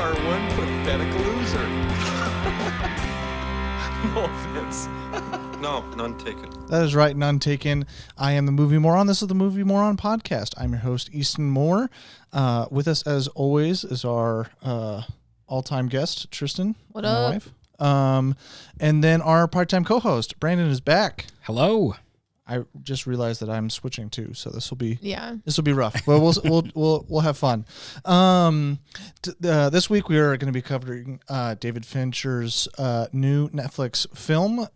are one pathetic loser. No offense. No, none taken. That is right, none taken. I am the Movie Moron. This is the Movie Moron podcast. I'm your host, Easton Moore. With us, as always, is our all-time guest, Tristan. What my up? wife. And then our part-time co-host, Brandon, is back. Hello. I just realized that I'm switching too, so this will be rough, but we'll have fun. This week we are going to be covering David Fincher's new Netflix film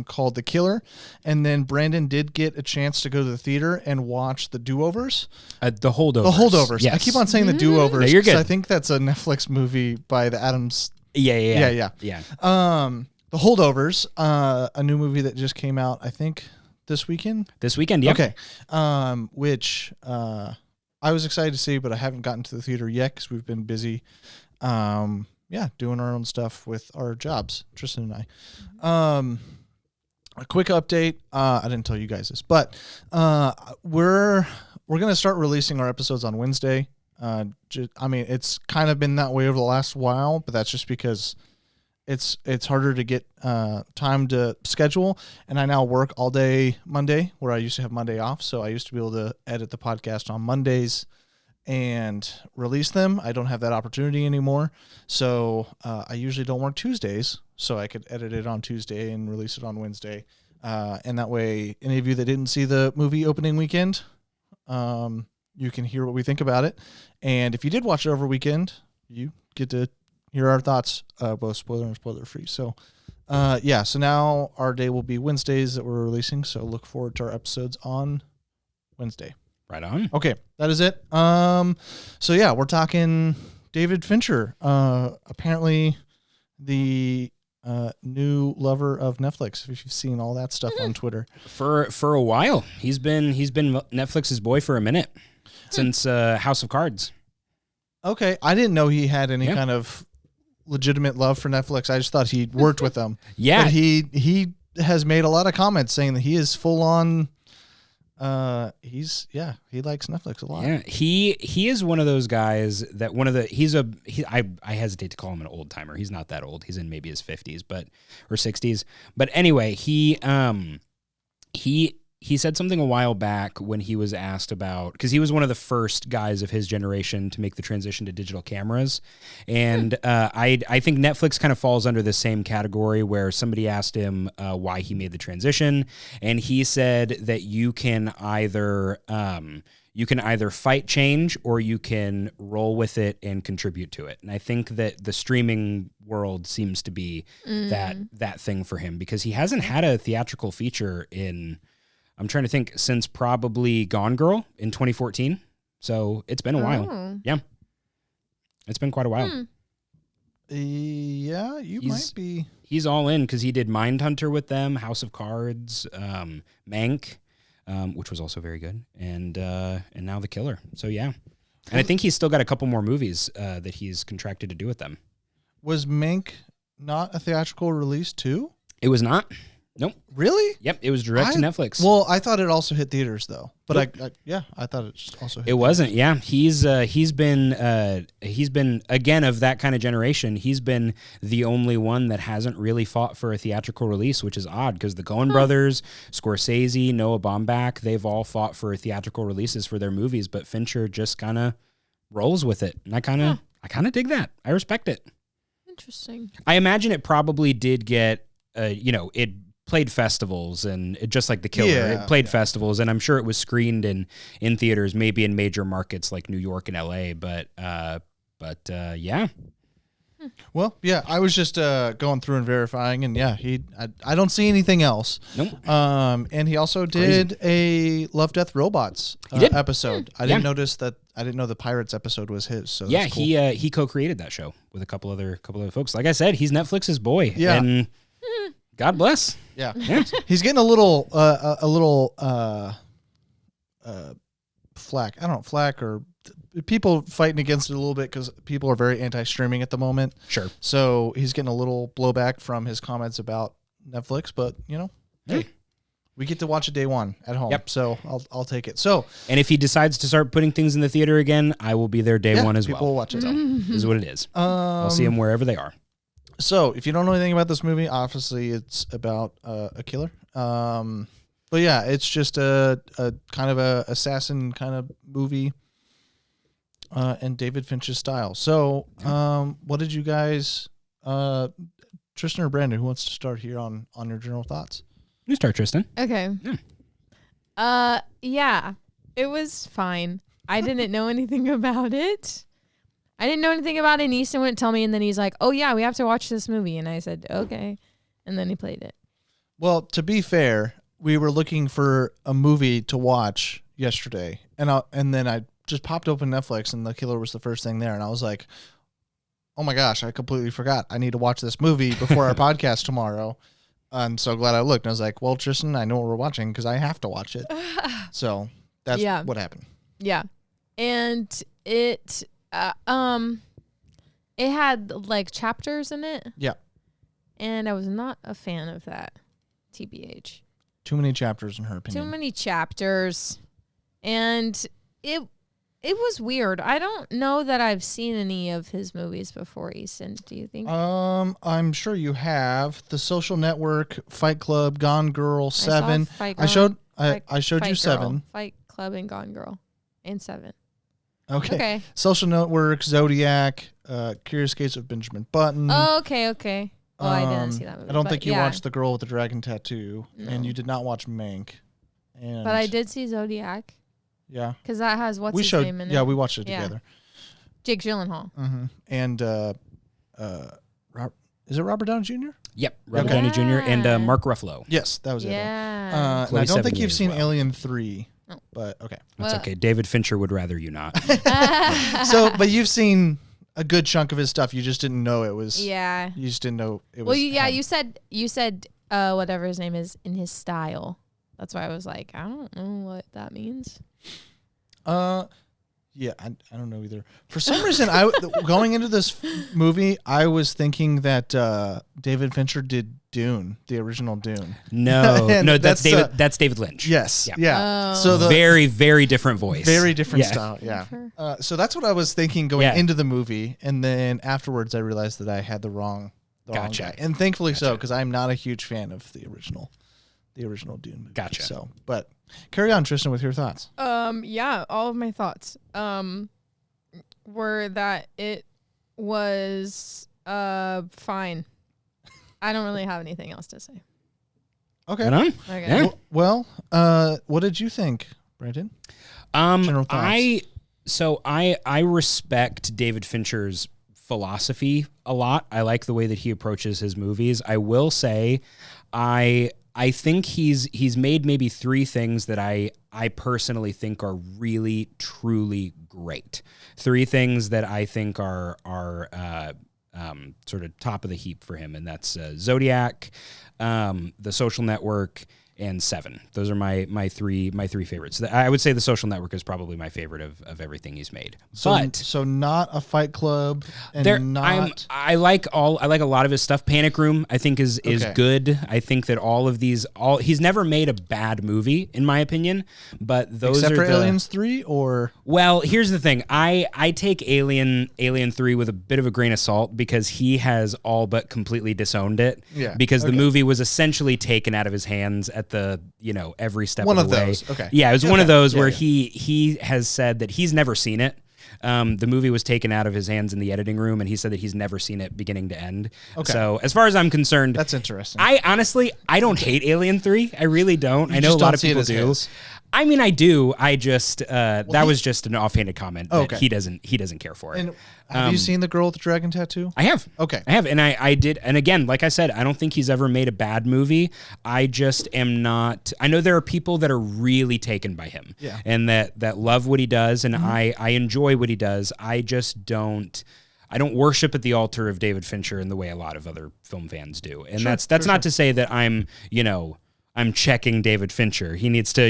called The Killer, and then Brandon did get a chance to go to the theater and watch The Do-Overs. The Holdovers. The Holdovers. Yes. I keep on saying The Do-Overs. No, you're good. I think that's a Netflix movie by the Addams. Yeah. The Holdovers, a new movie that just came out, I think. This weekend, yeah. Okay. Which I was excited to see, but I haven't gotten to the theater yet because we've been busy, doing our own stuff with our jobs, Tristan and I. A quick update. I didn't tell you guys this, but we're gonna start releasing our episodes on Wednesday. It's kind of been that way over the last while, but that's just because it's harder to get time to schedule, and I now work all day Monday, where I used to have Monday off. So I used to be able to edit the podcast on Mondays and release them. I don't have that opportunity anymore. So I usually don't work Tuesdays, so I could edit it on Tuesday and release it on Wednesday. And that way, any of you that didn't see the movie opening weekend, you can hear what we think about it. And if you did watch it over weekend, you get to hear our thoughts, both spoiler and spoiler free. So, so now our day will be Wednesdays that we're releasing. So look forward to our episodes on Wednesday. Right on. Okay, that is it. We're talking David Fincher. Apparently, the new lover of Netflix. If you've seen all that stuff on Twitter For a while, he's been Netflix's boy for a minute since House of Cards. Okay, I didn't know he had any kind of legitimate love for Netflix. I just thought he worked with them. Yeah. But he has made a lot of comments saying that he is full on he likes Netflix a lot. Yeah. He is one of those guys that I hesitate to call him an old timer. He's not that old. He's in maybe his 50s or 60s. But anyway, he said something a while back when he was asked about, because he was one of the first guys of his generation to make the transition to digital cameras. And I think Netflix kind of falls under the same category, where somebody asked him why he made the transition. And he said that you can either fight change or you can roll with it and contribute to it. And I think that the streaming world seems to be that thing for him, because he hasn't had a theatrical feature in, I'm trying to think, since probably Gone Girl in 2014. So it's been a while. Yeah. It's been quite a while. Yeah, might be. He's all in, because he did Mindhunter with them, House of Cards, Mank, which was also very good, and now The Killer. So yeah. And I think he's still got a couple more movies that he's contracted to do with them. Was Mank not a theatrical release too? It was not. Nope. Really? Yep. It was direct to Netflix. Well, I thought it also hit theaters though, but I thought it just also hit. It wasn't. Yeah. He's been again of that kind of generation. He's been the only one that hasn't really fought for a theatrical release, which is odd, because the Coen brothers, Scorsese, Noah Baumbach, they've all fought for theatrical releases for their movies, but Fincher just kind of rolls with it, and I kind of dig that. I respect it. Interesting. I imagine it probably did get it played festivals, and just like The Killer, it played festivals, and I'm sure it was screened in theaters, maybe in major markets like New York and LA, but yeah. Well, yeah, I was just going through and verifying, and I don't see anything else. Nope. And he also did a Love, Death, Robots episode. I didn't notice that. I didn't know the Pirates episode was his. So yeah, that's cool. he co-created that show with a couple other folks. Like I said, he's Netflix's boy. Yeah. And God bless. Yeah. He's getting a little flack. I don't know, flack or people fighting against it a little bit, because people are very anti-streaming at the moment. Sure. So he's getting a little blowback from his comments about Netflix, but hey, We get to watch it day one at home. Yep. So I'll take it. So And if he decides to start putting things in the theater again, I will be there day one as well. people will watch it. So, this is what it is. I'll see them wherever they are. So if you don't know anything about this movie, obviously it's about a killer. But yeah, it's just a kind of a assassin kind of movie. And David Fincher's style. So, what did you guys, Tristan or Brandon, who wants to start here on your general thoughts? You start, Tristan. Okay. Yeah, it was fine. I didn't know anything about it. I didn't know anything about it, and Easton wouldn't tell me, and then he's like, oh, yeah, we have to watch this movie. And I said, okay. And then he played it. Well, to be fair, we were looking for a movie to watch yesterday, and then I just popped open Netflix, and The Killer was the first thing there, and I was like, oh my gosh, I completely forgot. I need to watch this movie before our podcast tomorrow. I'm so glad I looked. And I was like, well, Tristan, I know what we're watching because I have to watch it. So that's what happened. Yeah. And it had like chapters in it. Yeah. And I was not a fan of that, TBH. Too many chapters in her opinion. Too many chapters. And it was weird. I don't know that I've seen any of his movies before, Easton. Do you think? I'm sure you have. The Social Network, Fight Club, Gone Girl, Seven. I showed you Seven. Fight Club and Gone Girl. And Seven. Okay. Social Network, Zodiac, Curious Case of Benjamin Button. Oh, okay. Well, I didn't see that movie. I don't think you watched The Girl with the Dragon Tattoo, No. and you did not watch Mank. But I did see Zodiac. Yeah. Because that has his name in it. Yeah, we watched it together. Jake Gyllenhaal. Mm-hmm. And is it Robert Downey Jr.? Yep, Robert Downey Jr. and Mark Ruffalo. Yes, that was it. Yeah. And I don't think you've seen well. Alien 3, No. but okay. That's okay. David Fincher would rather you not. But you've seen a good chunk of his stuff. You just didn't know it was. Yeah. You just didn't know it was. Well, yeah, him. you said whatever his name is in his style. That's why I was like, I don't know what that means. Yeah, I don't know either. For some reason, going into this movie, I was thinking that David Fincher did Dune, the original Dune. No, that's David. That's David Lynch. Yes, Yeah. yeah. Oh. So the Very, very different voice. very different Yeah. style. Yeah. Sure. So that's what I was thinking going Yeah. into the movie, and then afterwards, I realized that I had the wrong Gotcha. guy, and thankfully so, because I'm not a huge fan of the original Dune movie. Gotcha. So, but carry on, Tristan, with your thoughts. Yeah, all of my thoughts were that it was fine. I don't really have anything else to say. Okay. Right on. Okay. Yeah. Well, what did you think, Brandon? General thoughts. I respect David Fincher's philosophy a lot. I like the way that he approaches his movies. I will say, I think he's made maybe three things that I personally think are really truly great. Three things that I think are sort of top of the heap for him, and that's Zodiac, The Social Network, and Seven. Those are my three favorites. I would say The Social Network is probably my favorite of everything he's made. So not a Fight Club, and I like a lot of his stuff. Panic Room, I think is Okay. good. I think that all of these, he's never made a bad movie in my opinion. But those except are for the, Aliens 3, or Well, here's the thing. I take Alien 3 with a bit of a grain of salt because he has all but completely disowned it. Yeah, Because the okay. movie was essentially taken out of his hands at the every step One of the of way. those, okay. Yeah, it was one Okay. of those Yeah, where yeah. he has said that he's never seen it. The movie was taken out of his hands in the editing room, and he said that he's never seen it beginning to end. Okay. So as far as I'm concerned, that's interesting. I honestly don't hate Alien 3. I really don't. I know a just lot don't of see it people as do. his. I mean, I do. I just that was just an offhanded comment. That Okay. he doesn't care for it. And have you seen The Girl with the Dragon Tattoo? I have. Okay. I have. And I did. And again, like I said, I don't think he's ever made a bad movie. I just am not. I know there are people that are really taken by him. Yeah. And that love what he does. And I enjoy what he does. I just don't. I don't worship at the altar of David Fincher in the way a lot of other film fans do. And that's not to say that I'm, I'm checking David Fincher. He needs to,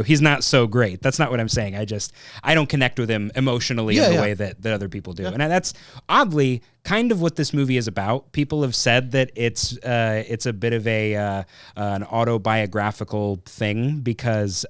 he's not so great. That's not what I'm saying. I don't connect with him emotionally in the way that other people do. And that's oddly kind of what this movie is about. People have said that it's a bit of an autobiographical thing because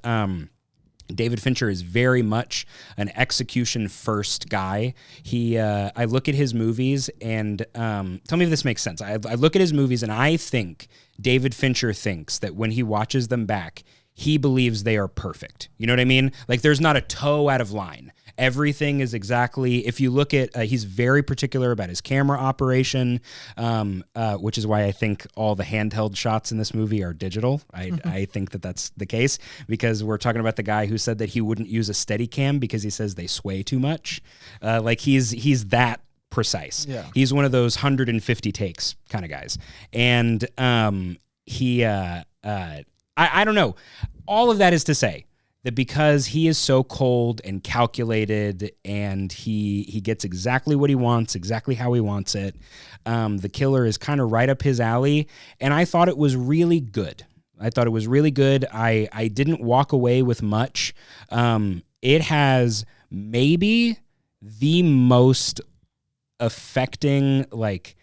David Fincher is very much an execution first guy. I look at his movies and tell me if this makes sense. I look at his movies and I think David Fincher thinks that when he watches them back, he believes they are perfect. You know what I mean? Like there's not a toe out of line. Everything is exactly, if you look at, he's very particular about his camera operation, which is why I think all the handheld shots in this movie are digital. I think that that's the case because we're talking about the guy who said that he wouldn't use a Steadicam because he says they sway too much. Like he's that precise. Yeah. He's one of those 150 takes kind of guys. And I don't know. All of that is to say that because he is so cold and calculated and he gets exactly what he wants, exactly how he wants it, the killer is kind of right up his alley. And I thought it was really good. I didn't walk away with much. It has maybe the most affecting, like,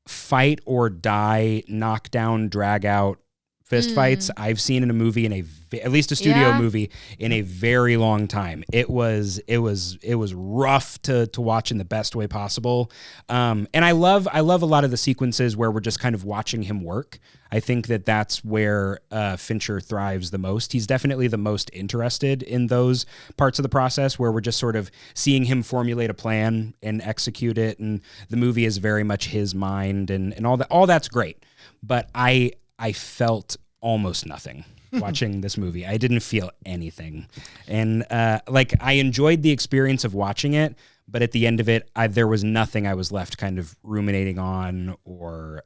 fight or die, knockdown, drag out fist fights I've seen in a movie at least a studio movie in a very long time. It was rough to watch in the best way possible. And I love a lot of the sequences where we're just kind of watching him work. I think that that's where Fincher thrives the most. He's definitely the most interested in those parts of the process where we're just sort of seeing him formulate a plan and execute it. And the movie is very much his mind and all that. All that's great. But I felt almost nothing watching this movie. I didn't feel anything. And I enjoyed the experience of watching it, but at the end of it, there was nothing I was left kind of ruminating on or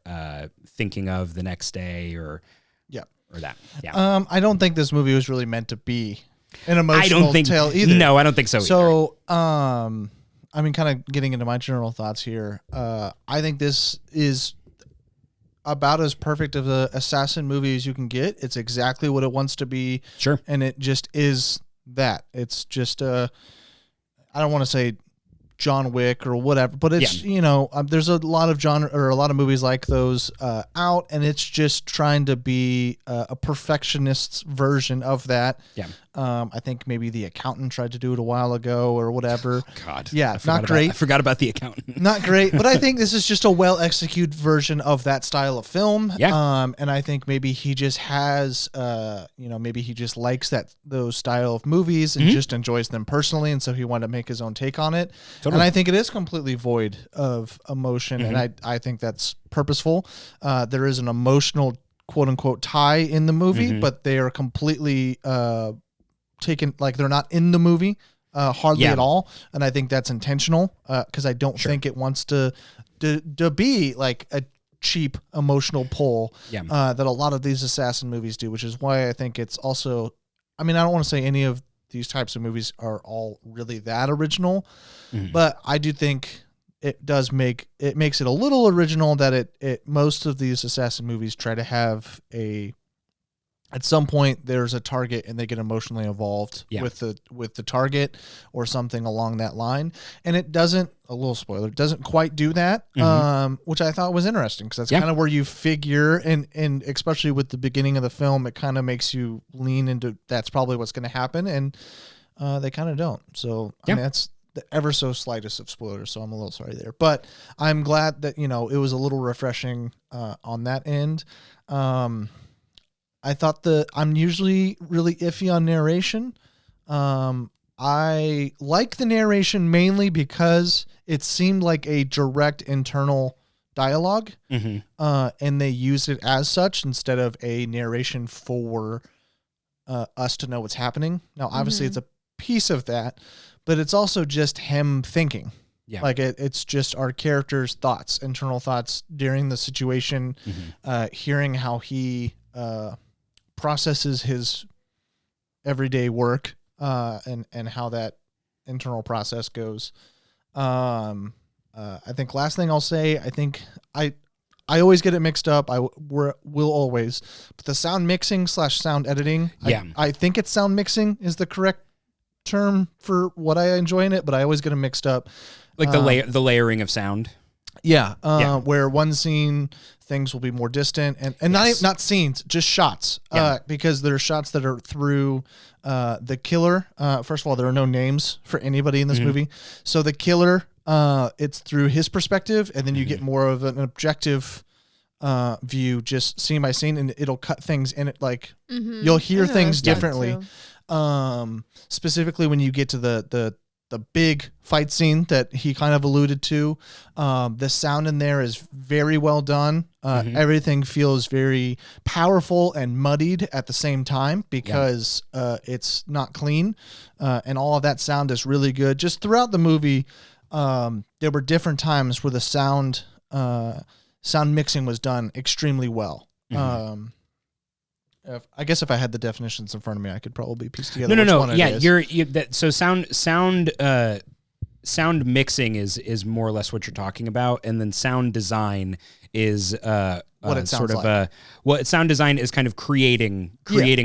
thinking of the next day or that. Yeah. I don't think this movie was really meant to be an emotional tale either. No, I don't think so either. So, I mean, kind of getting into my general thoughts here. I think this is about as perfect of an assassin movie as you can get. It's exactly what it wants to be. Sure. And it just is that. It's just I don't want to say John Wick or whatever, but it's, there's a lot of a lot of movies like those out, and it's just trying to be a perfectionist's version of that. Yeah. I think maybe The Accountant tried to do it a while ago or whatever. Oh, God. Yeah, not great. I forgot about The Accountant. Not great, but I think this is just a well-executed version of that style of film. Yeah. And I think maybe he just has, maybe he just likes those style of movies and just enjoys them personally, and so he wanted to make his own take on it. Totally. And I think it is completely void of emotion, and I think that's purposeful. There is an emotional quote-unquote tie in the movie, but they are completely taken, like they're not in the movie hardly at all, and I think that's intentional because I don't think it wants to be like a cheap emotional pull that a lot of these assassin movies do, which is why I think it's also, I mean, I don't want to say any of these types of movies are all really that original, but I do think it makes it a little original that it most of these assassin movies try to have at some point there's a target and they get emotionally involved with the target or something along that line, and it doesn't, a little spoiler, it doesn't quite do that, which I thought was interesting because that's kind of where you figure, and especially with the beginning of the film, it kind of makes you lean into that's probably what's going to happen, and they kind of don't. So I mean, that's the ever so slightest of spoilers, so I'm a little sorry there, but I'm glad that it was a little refreshing on that end. I thought I'm usually really iffy on narration. I like the narration mainly because it seemed like a direct internal dialogue, and they used it as such instead of a narration for us to know what's happening. Now, obviously, it's a piece of that, but it's also just him thinking. Yeah. Like it's just our character's thoughts, internal thoughts during the situation, hearing how he processes his everyday work and how that internal process goes. I think last thing I'll say, I think I I always get it mixed up. Will always. But the sound mixing / sound editing, Yeah. I think it's sound mixing is the correct term for what I enjoy in it, but I always get them mixed up. Like the layering of sound. Yeah, Yeah. where one scene things will be more distant and Yes. not scenes, just shots. Yeah. Because there are shots that are through the killer. First of all, there are no names for anybody in this movie. So the killer, it's through his perspective, and then you get more of an objective view, just scene by scene, and it'll cut things in it. Like you'll hear things differently. Specifically when you get to the big fight scene that he kind of alluded to, the sound in there is very well done. Everything feels very powerful and muddied at the same time because it's not clean, and all of that sound is really good. Just throughout the movie, there were different times where the sound mixing was done extremely well. I guess if I had the definitions in front of me, I could probably piece together. No. One Yeah, it is. so sound mixing is more or less what you're talking about, and then sound design is What it sounds sort of like. sound design is kind of creating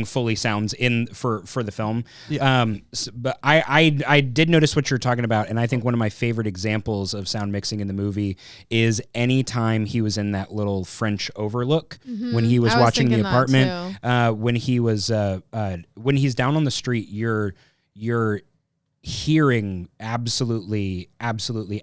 fully sounds in for the film. But I did notice what you're talking about, and I think one of my favorite examples of sound mixing in the movie is any time he was in that little French overlook when he was I was watching the thinking that apartment. When he was when he's down on the street, you're hearing absolutely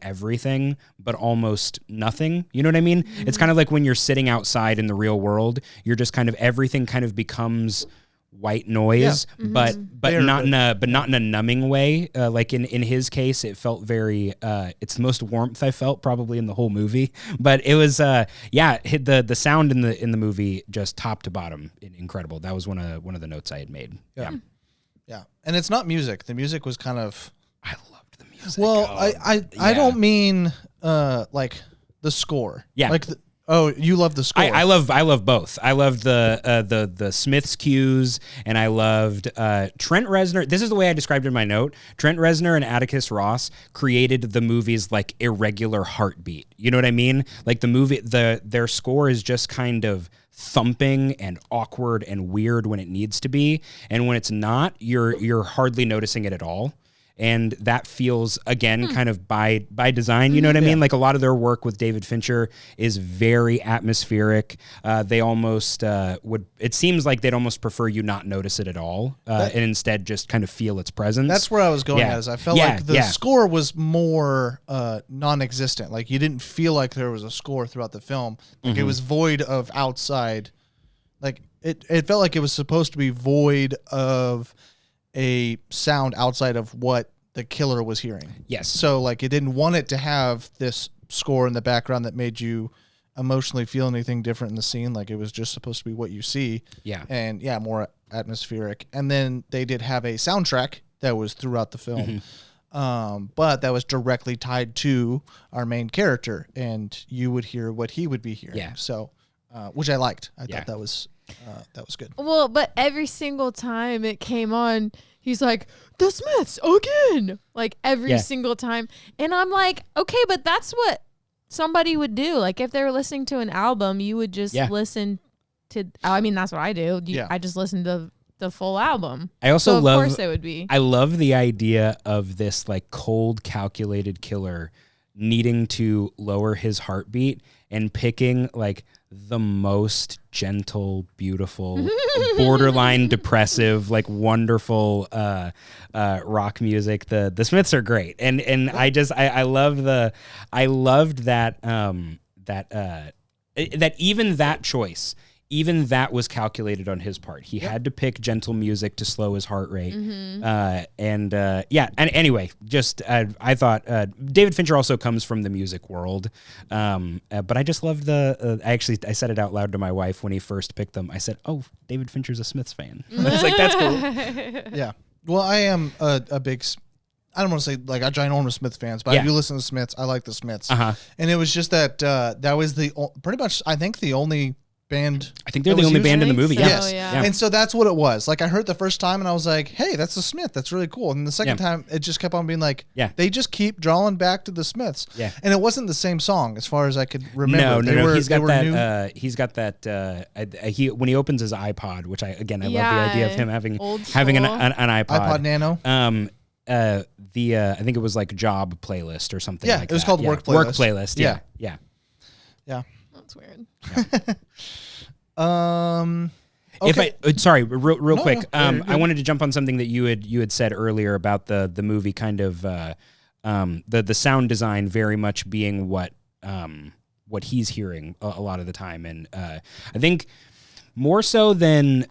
everything, but almost nothing. You know what I mean? It's kind of like when you're sitting outside in the real world, you're just kind of everything kind of becomes white noise, but not in a numbing way. Like in his case, it felt very. It's the most warmth I felt probably in the whole movie. But it was the sound in the movie just top to bottom incredible. That was one of the notes I had made. Yeah, and it's not music. The music was kind of. I loved the music. Well, I don't mean like the score. Yeah. Like you love the score. I love both. I loved the Smiths cues, and I loved Trent Reznor. This is the way I described it in my note. Trent Reznor and Atticus Ross created the movie's like irregular heartbeat. You know what I mean? Like the movie, their score is just kind of thumping and awkward and weird when it needs to be, and when it's not, you're hardly noticing it at all. And that feels, again, kind of by design, you know what I mean? Like a lot of their work with David Fincher is very atmospheric. They almost it seems like they'd almost prefer you not notice it at all, and instead just kind of feel its presence. That's where I was going at, is I felt like the score was more non-existent. Like you didn't feel like there was a score throughout the film. Like it was void of outside. Like it felt like it was supposed to be void of a sound outside of what the killer was hearing. Yes. So like it didn't want it to have this score in the background that made you emotionally feel anything different in the scene. Like it was just supposed to be what you see. Yeah. And more atmospheric. And then they did have a soundtrack that was throughout the film. But that was directly tied to our main character, and you would hear what he would be hearing. Yeah. So, which I liked. I thought that was good. Well, but every single time it came on, he's like, the Smiths again, like every single time. And I'm like, okay, but that's what somebody would do. Like if they were listening to an album, you would just listen to, I mean, that's what I do. I just listen to the full album. I also of love, course it would be. I love the idea of this like cold, calculated killer needing to lower his heartbeat and picking like the most gentle, beautiful, borderline depressive, like wonderful rock music. The Smiths are great, and I loved that that even that choice. Even that was calculated on his part. He had to pick gentle music to slow his heart rate. And anyway, just I thought David Fincher also comes from the music world. But I just loved I said it out loud to my wife when he first picked them. I said, "Oh, David Fincher's a Smiths fan." I was like, "That's cool." Yeah. Well, I am a big, I don't want to say like a ginormous Smiths fans, but I do listen to Smiths. I like the Smiths. And it was just that that was pretty much, I think, the only band. I think they're that the was only used? band in the I think movie. so, Yeah. Yes. yeah. And so that's what it was. Like I heard the first time and I was like, hey, that's the Smith. That's really cool. And the second time it just kept on being like, Yeah. they just keep drawing back to the Smiths. Yeah. And it wasn't the same song as far as I could remember. No. He's got that. new. He's got that. He when he opens his iPod, which I love the Yeah, idea of him having old an school. iPod. iPod Nano. I think it was like job playlist or something. Yeah, like it was that. called Yeah. Work Playlist. Work playlist. Yeah. Yeah. That's weird. Okay. Sorry, real No, quick. no, you're I good. wanted to jump on something that you had said earlier about the movie kind of the sound design very much being what he's hearing a lot of the time, and I think more so than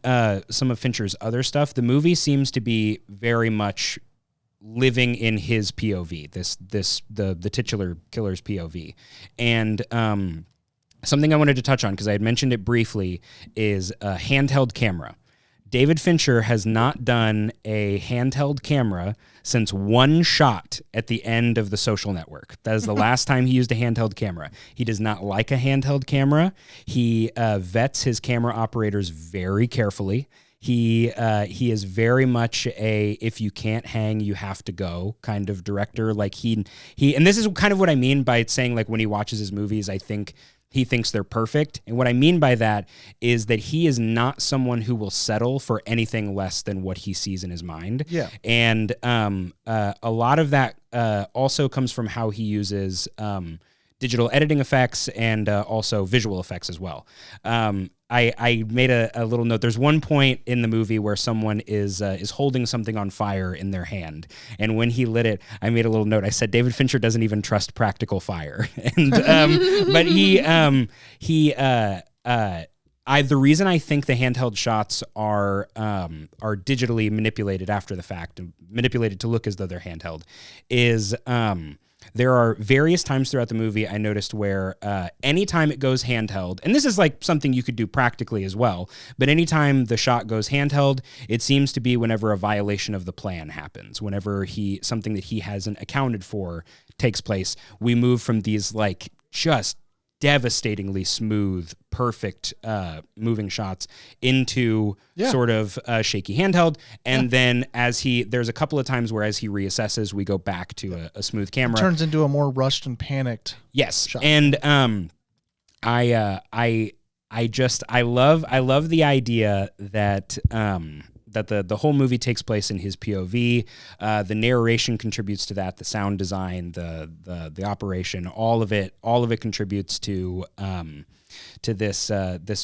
some of Fincher's other stuff, the movie seems to be very much living in his POV, the titular killer's POV, and something I wanted to touch on, because I had mentioned it briefly, is a handheld camera. David Fincher has not done a handheld camera since one shot at the end of The Social Network. That is the last time he used a handheld camera. He does not like a handheld camera. He vets his camera operators very carefully. He is very much a if you can't hang, you have to go kind of director. Like he and this is kind of what I mean by saying, like, when he watches his movies, I think he thinks they're perfect. And what I mean by that is that he is not someone who will settle for anything less than what he sees in his mind. Yeah. And a lot of that also comes from how he uses digital editing effects and also visual effects as well. I made a little note. There's one point in the movie where someone is holding something on fire in their hand, and when he lit it, I made a little note. I said David Fincher doesn't even trust practical fire, and but the reason I think the handheld shots are digitally manipulated after the fact and manipulated to look as though they're handheld is. There are various times throughout the movie I noticed where anytime it goes handheld, and this is like something you could do practically as well, but anytime the shot goes handheld, it seems to be whenever a violation of the plan happens, whenever something that he hasn't accounted for takes place. We move from these like just devastatingly smooth, perfect moving shots into sort of shaky handheld. And then there's a couple of times where as he reassesses, we go back to a smooth camera. It turns into a more rushed and panicked. Yes. shot. And I love the idea that that the whole movie takes place in his POV. The narration contributes to that. The sound design, the operation, all of it contributes to this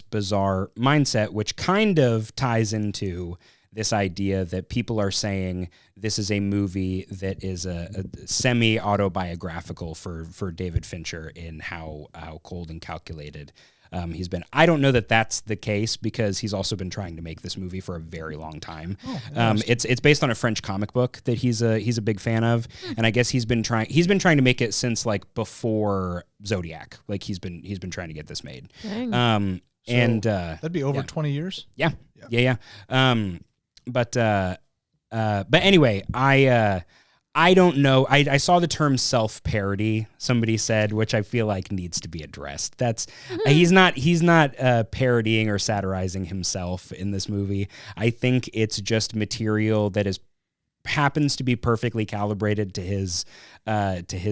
bizarre mindset, which kind of ties into this idea that people are saying this is a movie that is a semi-autobiographical for David Fincher in how cold and calculated he's been. I don't know that that's the case, because he's also been trying to make this movie for a very long time. It's based on a French comic book that he's a big fan of, and I guess he's been trying to make it since like before Zodiac. Like he's been trying to get this made. Dang. That'd be over 20 years. Yeah. But anyway, I don't know. I saw the term self-parody, somebody said, which I feel like needs to be addressed. That's he's not parodying or satirizing himself in this movie. I think it's just material that happens to be perfectly calibrated to his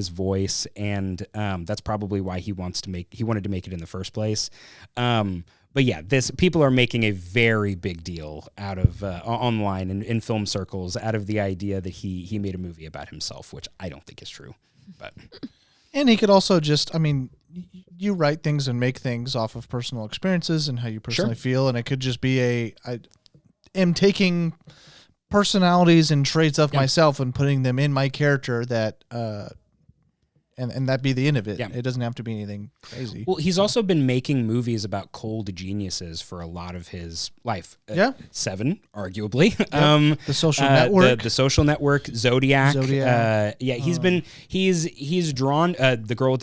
voice, and that's probably why he wanted to make it in the first place. But yeah, people are making a very big deal out of online and in film circles out of the idea that he made a movie about himself, which I don't think is true. But And he could also just, I mean, you write things and make things off of personal experiences and how you personally feel, and it could just be I am taking personalities and traits of myself and putting them in my character that and that be the end of it. Yeah. It doesn't have to be anything crazy. well, he's also been making movies about cold geniuses for a lot of his life. Yeah. Seven, arguably. The Social Network. The Social Network, Zodiac. Zodiac. He's drawn the girl with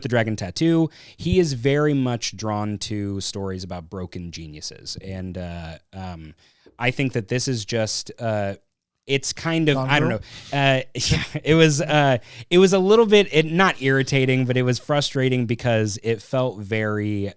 the dragon tattoo. He is very much drawn to stories about broken geniuses, and I think that this is just. It's kind of, I don't know. It was a little bit not irritating, but it was frustrating because it felt very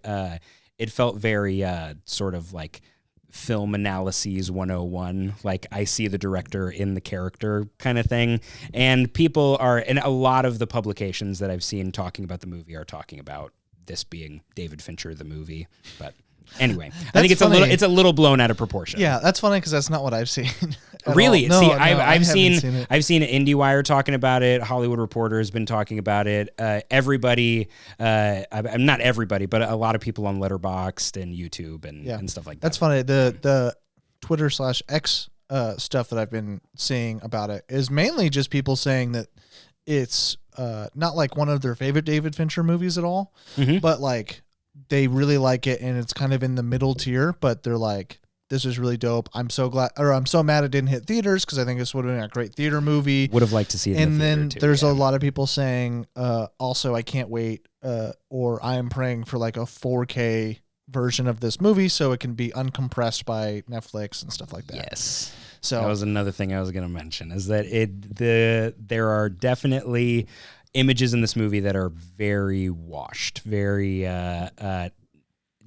it felt very sort of like film analyses 101, like I see the director in the character kind of thing. And and a lot of the publications that I've seen talking about the movie are talking about this being David Fincher the movie. But anyway, I think it's a little blown out of proportion. Yeah, that's funny because that's not what I've seen. Really? No, See, no, I've seen it. I've seen IndieWire talking about it. Hollywood Reporter has been talking about it. Everybody, not everybody, but a lot of people on Letterboxd and YouTube and stuff like that. That's funny. The Twitter/X stuff that I've been seeing about it is mainly just people saying that it's not like one of their favorite David Fincher movies at all, but like they really like it and it's kind of in the middle tier, but they're like, this is really dope. I'm so glad, or I'm so mad it didn't hit theaters because I think this would have been a great theater movie. Would have liked to see it. And then there's a lot of people saying, also, I can't wait, or I am praying for like a 4K version of this movie so it can be uncompressed by Netflix and stuff like that. Yes. So that was another thing I was going to mention is that there are definitely images in this movie that are very washed, very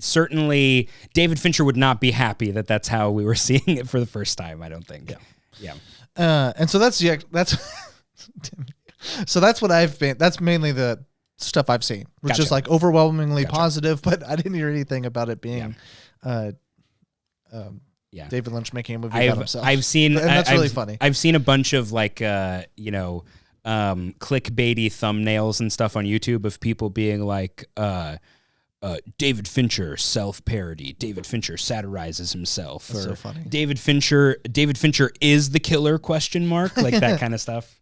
certainly David Fincher would not be happy that that's how we were seeing it for the first time, I don't think. Yeah. And so that's so that's what that's mainly the stuff I've seen, which is like overwhelmingly positive, but I didn't hear anything about it being David Lynch making a movie about himself. I've seen, and that's really funny. I've seen a bunch of like, clickbaity thumbnails and stuff on YouTube of people being like, David Fincher self-parody. David Fincher satirizes himself. That's or so funny. David Fincher is the killer ? Like that kind of stuff.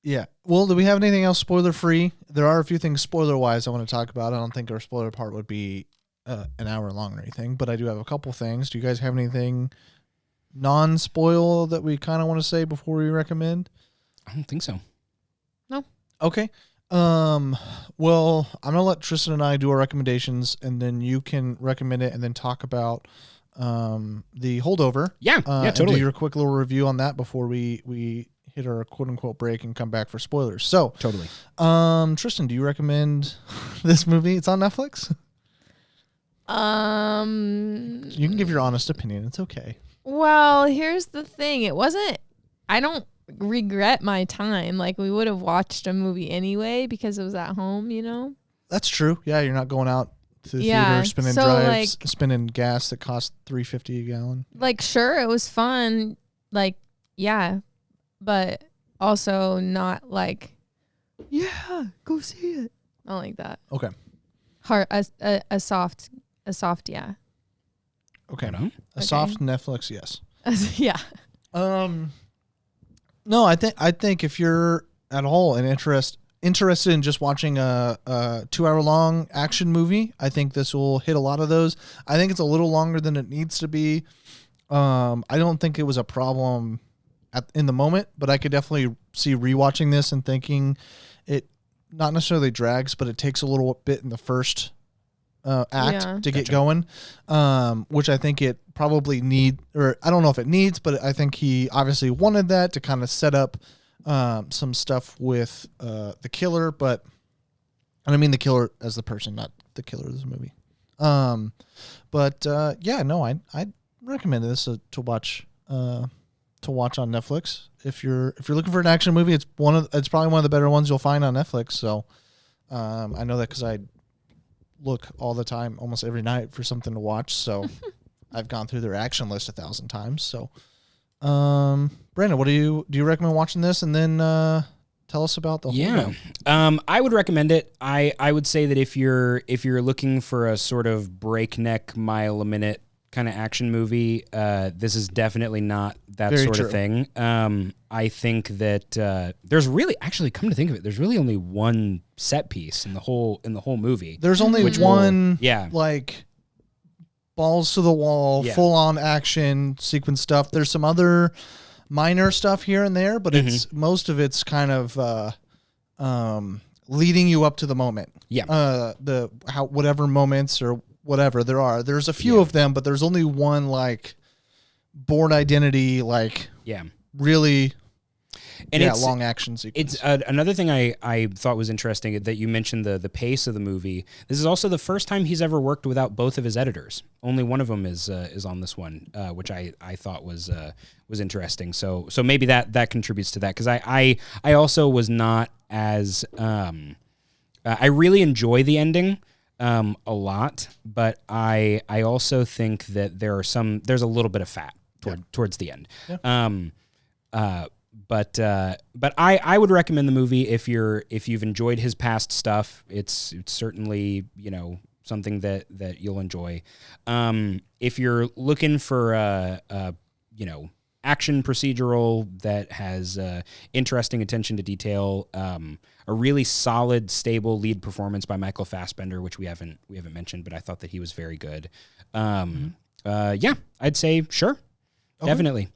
Yeah. Well, do we have anything else spoiler free? There are a few things spoiler wise I want to talk about. I don't think our spoiler part would be an hour long or anything, but I do have a couple things. Do you guys have anything non-spoil that we kind of want to say before we recommend? I don't think so. No. Okay. Well, I'm gonna let Tristan and I do our recommendations, and then you can recommend it, and then talk about the holdover. Yeah, and totally. do your quick little review on that before we hit our quote unquote break and come back for spoilers. So Totally. Tristan, do you recommend this movie? It's on Netflix. You can give your honest opinion. It's okay. Well, here's the thing. I don't regret my time. Like, we would have watched a movie anyway because it was at home, you know? That's true. Yeah, you're not going out to the Yeah, theater, spinning so, drives, like- spinning gas that costs $3.50 a gallon. Like, sure, it was fun. Like, yeah. But also not like, yeah, go see it. Not like that. Okay. A soft, yeah. Okay. Right on. A soft Netflix, yes. Yeah. No, I think if you're at all interested in just watching a 2-hour long action movie, I think this will hit a lot of those. I think it's a little longer than it needs to be. I don't think it was a problem in the moment, but I could definitely see rewatching this and thinking it not necessarily drags, but it takes a little bit in the first act to get going, which I think it probably or I don't know if it needs, but I think he obviously wanted that to kind of set up some stuff with the killer, and I mean the killer as the person, not the killer of this movie. I'd recommend this to watch on Netflix. If you're looking for an action movie, it's probably one of the better ones you'll find on Netflix. So I know that because I look all the time, almost every night, for something to watch. So I've gone through their action list 1,000 times. So, Brandon, what do you recommend watching this? And then tell us about the whole I would recommend it. I would say that if you're looking for a sort of breakneck mile a minute kind of action movie, this is definitely not that Very sort true. of thing. I think that there's really, actually, come to think of it, there's really only one set piece in the whole movie. There's only one like balls to the wall, full on action sequence stuff. There's some other minor stuff here and there, but it's most of it's kind of leading you up to the moment. Yeah. Whatever moments or whatever there are. There's a few of them, but there's only one like Born Identity, like really And yeah, it's long action sequence. It's another thing I thought was interesting that you mentioned the pace of the movie. This is also the first time he's ever worked without both of his editors. Only one of them is on this one, which I thought was interesting. So maybe that contributes to that, because I also was not as I really enjoy the ending a lot, but I also think that there's a little bit of fat towards the end. Yeah. But I would recommend the movie if you've enjoyed his past stuff. It's certainly, something that you'll enjoy. If you're looking for action procedural that has interesting attention to detail, a really solid, stable lead performance by Michael Fassbender, which we haven't mentioned, but I thought that he was very good. Yeah, I'd say sure, definitely.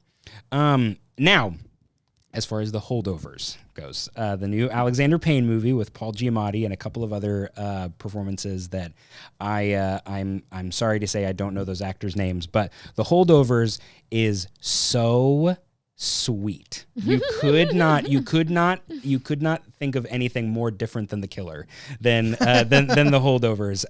Now, as far as the Holdovers goes, the new Alexander Payne movie with Paul Giamatti and a couple of other performances that I'm sorry to say I don't know those actors' names, but the Holdovers is so sweet. You could not think of anything more different than The Killer than the Holdovers.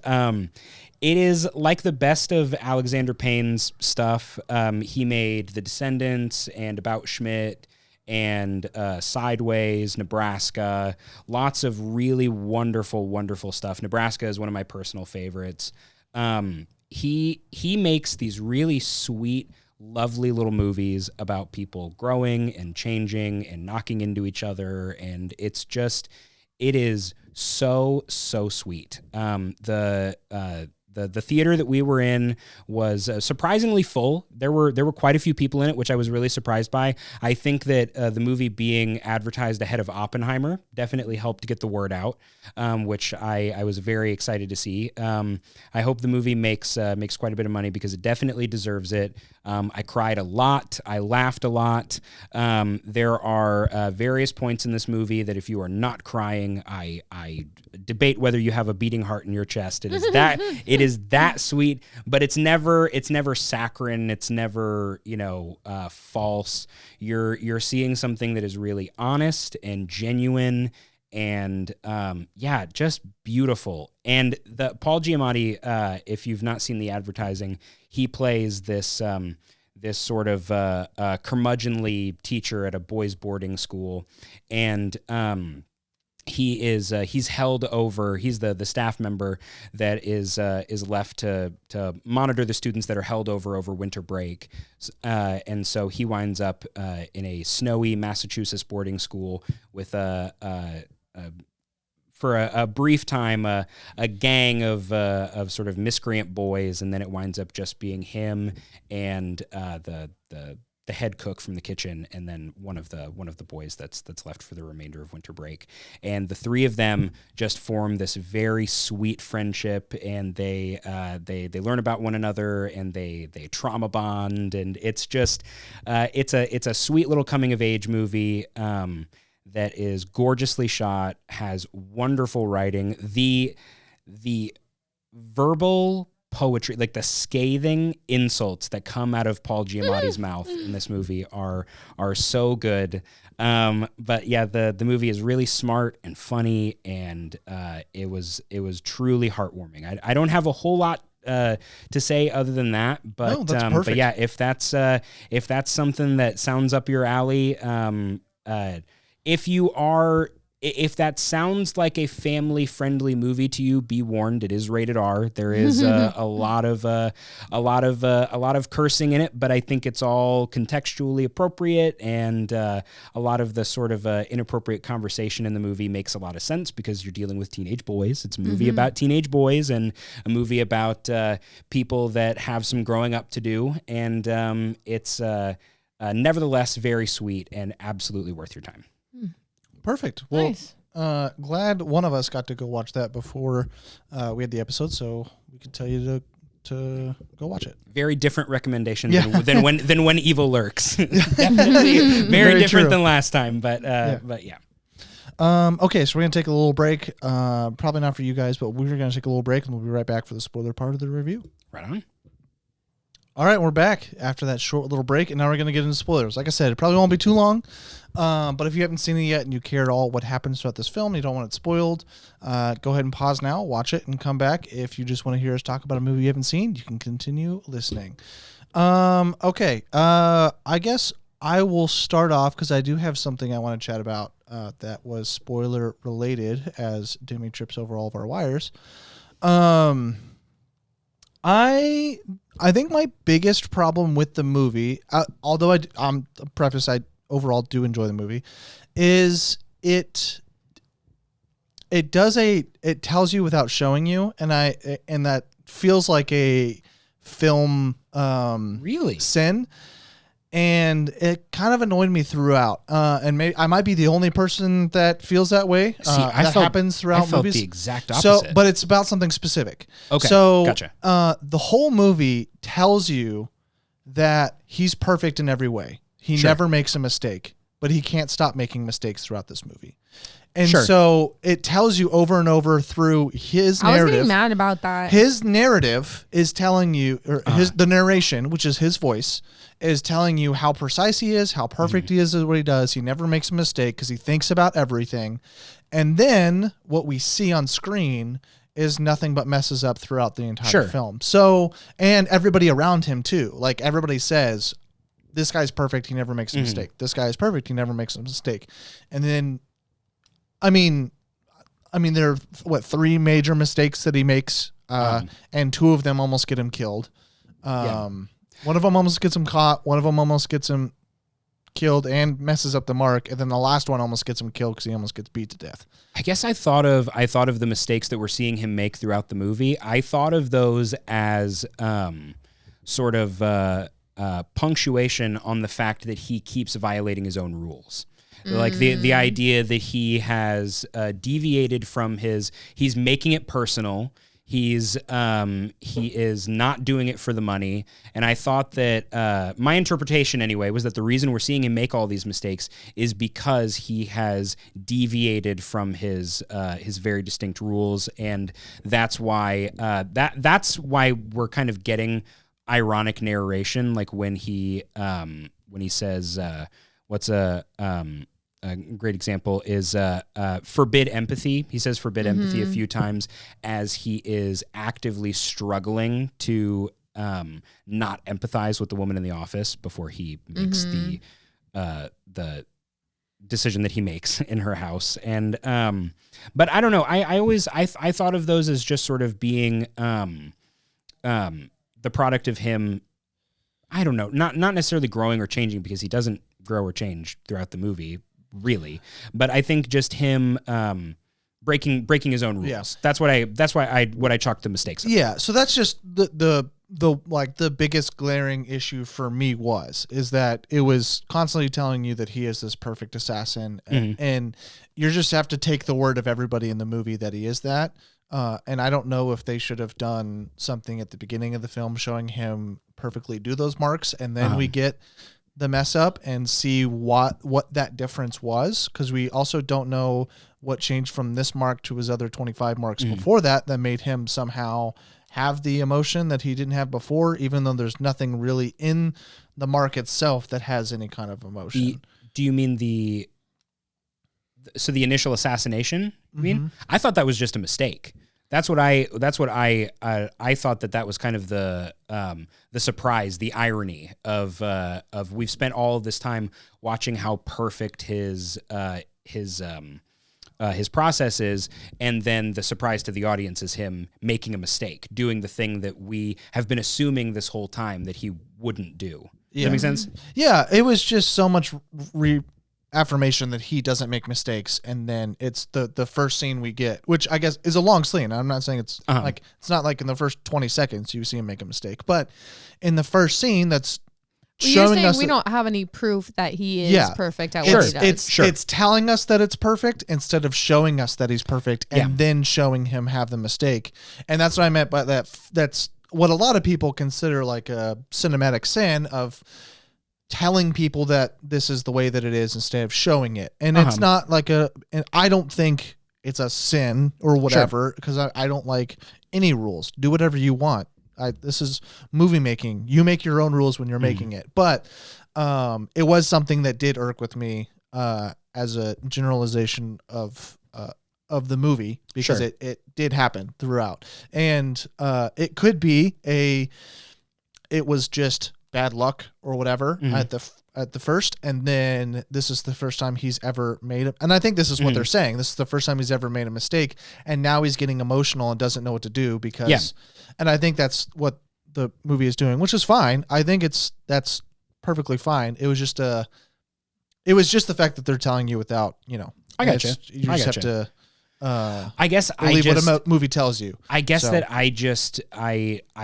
It is like the best of Alexander Payne's stuff. He made The Descendants and About Schmidt and Sideways, Nebraska, lots of really wonderful, wonderful stuff. Nebraska is one of my personal favorites. He makes these really sweet, lovely little movies about people growing and changing and knocking into each other, and it is so sweet. The theater that we were in was surprisingly full. There were quite a few people in it, which I was really surprised by. I think that the movie being advertised ahead of Oppenheimer definitely helped get the word out, which I was very excited to see. I hope the movie makes quite a bit of money, because it definitely deserves it. I cried a lot. I laughed a lot. There are various points in this movie that if you are not crying, I debate whether you have a beating heart in your chest. It is that sweet, but it's never saccharine. It's never false. You're seeing something that is really honest and genuine, and just beautiful. And the Paul Giamatti, if you've not seen the advertising, he plays this sort of curmudgeonly teacher at a boys' boarding school, and he's held over. He's the staff member that is left to monitor the students that are held over winter break, and so he winds up in a snowy Massachusetts boarding school with for a brief time a gang of sort of miscreant boys, and then it winds up just being him and the head cook from the kitchen, and then one of the boys that's left for the remainder of winter break. And the three of them just form this very sweet friendship, and they learn about one another, and they trauma bond, and it's just it's a sweet little coming of age movie that is gorgeously shot, has wonderful writing. The verbal poetry, like the scathing insults that come out of Paul Giamatti's mouth in this movie are so good. But yeah, the movie is really smart and funny, and it was truly heartwarming. I don't have a whole lot to say other than that, but no, that's perfect. But yeah, if that's something that sounds up your alley, if that sounds like a family-friendly movie to you, be warned, it is rated R. There is a lot of cursing in it, but I think it's all contextually appropriate, and a lot of the sort of inappropriate conversation in the movie makes a lot of sense, because you're dealing with teenage boys. It's a movie about teenage boys, and a movie about people that have some growing up to do, and it's nevertheless very sweet and absolutely worth your time. Perfect. Well, nice. Glad one of us got to go watch that before we had the episode, so we could tell you to go watch it. Very different recommendation than when evil lurks. Definitely very different than last time, but yeah. Okay, so we're gonna take a little break. Probably not for you guys, but we're gonna take a little break, and we'll be right back for the spoiler part of the review. Right on. All right, we're back after that short little break, and now we're going to get into spoilers. Like I said, it probably won't be too long, but if you haven't seen it yet and you care at all what happens throughout this film, you don't want it spoiled, go ahead and pause now, watch it, and come back. If you just want to hear us talk about a movie you haven't seen, you can continue listening. Okay, I guess I will start off because I do have something I want to chat about that was spoiler related as Demi trips over all of our wires. I think my biggest problem with the movie, although I'm preface I overall do enjoy the movie, is it tells you without showing you, and that feels like a film Really? sin. And it kind of annoyed me throughout. And maybe I might be the only person that feels that way. Happens throughout I felt movies. the exact opposite. So, but it's about something specific. Okay, So, gotcha. The whole movie tells you that he's perfect in every way. He Sure. never makes a mistake, but he can't stop making mistakes throughout this movie. And Sure. so it tells you over and over through his I was narrative. getting mad about that. His narrative is telling you, or the narration, which is his voice, is telling you how precise he is, how perfect he is at what he does. He never makes a mistake because he thinks about everything. And then what we see on screen is nothing but messes up throughout the entire Sure. film. So, and everybody around him too. Like everybody says, this guy's perfect. He never makes a mistake. This guy is perfect. He never makes a mistake. And then, I mean, there are what 3 major mistakes that he makes, and 2 of them almost get him killed. One of them almost gets him caught. One of them almost gets him killed and messes up the mark, and then the last one almost gets him killed because he almost gets beat to death. I guess I thought of the mistakes that we're seeing him make throughout the movie. I thought of those as sort of punctuation on the fact that he keeps violating his own rules. Like the idea that he has deviated from he's making it personal. He is not doing it for the money. And I thought that my interpretation anyway was that the reason we're seeing him make all these mistakes is because he has deviated from his very distinct rules, and that's why that's why we're kind of getting ironic narration, like when he says what's a great example is forbid empathy. He says forbid empathy a few times as he is actively struggling to not empathize with the woman in the office before he makes the decision that he makes in her house. And but I don't know. I always thought of those as just sort of being the product of him. I don't know, not necessarily growing or changing, because he doesn't grow or change throughout the movie, really. But I think just him breaking his own rules. Yeah. That's why I chalked the mistakes up. Yeah, so that's just the biggest glaring issue for me is that it was constantly telling you that he is this perfect assassin, and you just have to take the word of everybody in the movie that he is that. And I don't know if they should have done something at the beginning of the film showing him perfectly do those marks, and then we get the mess up and see what that difference was, because we also don't know what changed from this mark to his other 25 marks before that made him somehow have the emotion that he didn't have before, even though there's nothing really in the mark itself that has any kind of emotion. Do you mean the initial assassination? You mean? I thought that was just a mistake. That's what I thought that was kind of the surprise, the irony of we've spent all of this time watching how perfect his process is, and then the surprise to the audience is him making a mistake, doing the thing that we have been assuming this whole time that he wouldn't do. Does that make sense? Yeah, it was just so much affirmation that he doesn't make mistakes, and then it's the first scene we get, which I guess is a long scene. I'm not saying it's like it's not like in the first 20 seconds you see him make a mistake, but in the first scene that's showing us we don't have any proof that he is perfect at what he does. It's telling us that it's perfect instead of showing us that he's perfect and then showing him have the mistake. And that's what I meant by that. That's what a lot of people consider like a cinematic sin of telling people that this is the way that it is instead of showing it. And it's not like and I don't think it's a sin or whatever, because I don't like any rules. Do whatever you want. this is movie making. You make your own rules when you're making it. But it was something that did irk with me as a generalization of the movie, because it did happen throughout. And it could be it was just bad luck or whatever at the first, and then this is the first time he's ever made it. And I think this is what they're saying. This is the first time he's ever made a mistake, and now he's getting emotional and doesn't know what to do because, and I think that's what the movie is doing, which is fine. I think that's perfectly fine. It was just the fact that they're telling you without, I got you. You just have to, I guess believe what a movie tells you. I guess that I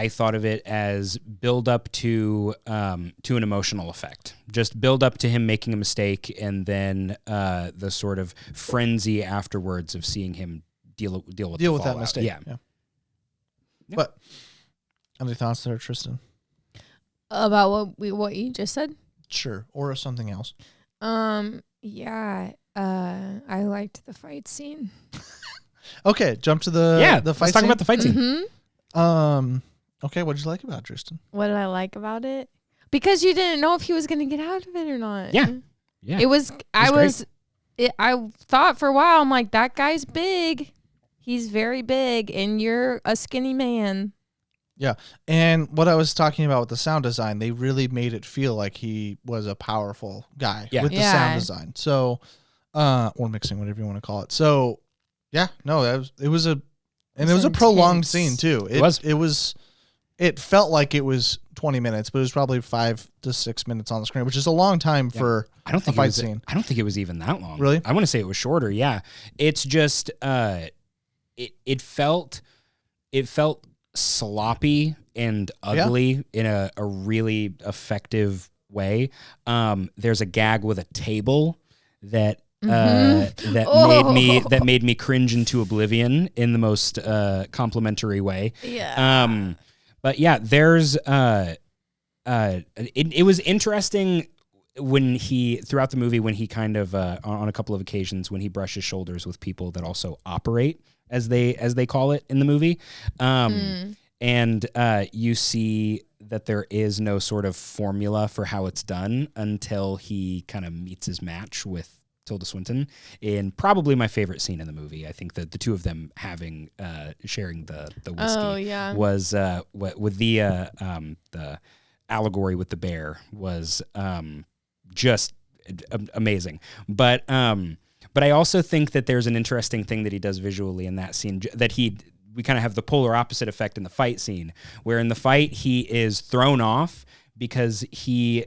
thought of it as build up to an emotional effect. Just build up to him making a mistake, and then the sort of frenzy afterwards of seeing him deal with that mistake. Yeah. But any thoughts there, Tristan? About what you just said? Sure, or something else. Yeah. I liked the fight scene. Okay, jump to the fight let's scene. talk about the fight scene. Okay, what did you like about it, Tristan? What did I like about it? Because you didn't know if he was going to get out of it or not. Yeah. I thought for a while, I'm like, that guy's big. He's very big, and you're a skinny man. Yeah, and what I was talking about with the sound design, they really made it feel like he was a powerful guy with the sound design. So, or mixing, whatever you want to call it. So, yeah, no, it was a prolonged scene too. It felt like it was 20 minutes, but it was probably 5 to 6 minutes on the screen, which is a long time for a fight scene. I don't think it was even that long. Really? I want to say it was shorter. Yeah, it's just it felt sloppy and ugly in a really effective way. There's a gag with a table that made me cringe into oblivion in the most complimentary way. Yeah. But yeah, there's it was interesting when throughout the movie, when he kind of on a couple of occasions when he brushes shoulders with people that also operate, as they call it in the movie. And you see that there is no sort of formula for how it's done until he kind of meets his match with Tilda Swinton in probably my favorite scene in the movie. I think that the two of them sharing the whiskey was with the allegory with the bear was just amazing. But I also think that there's an interesting thing that he does visually in that scene that we kind of have the polar opposite effect in the fight scene, where in the fight he is thrown off because he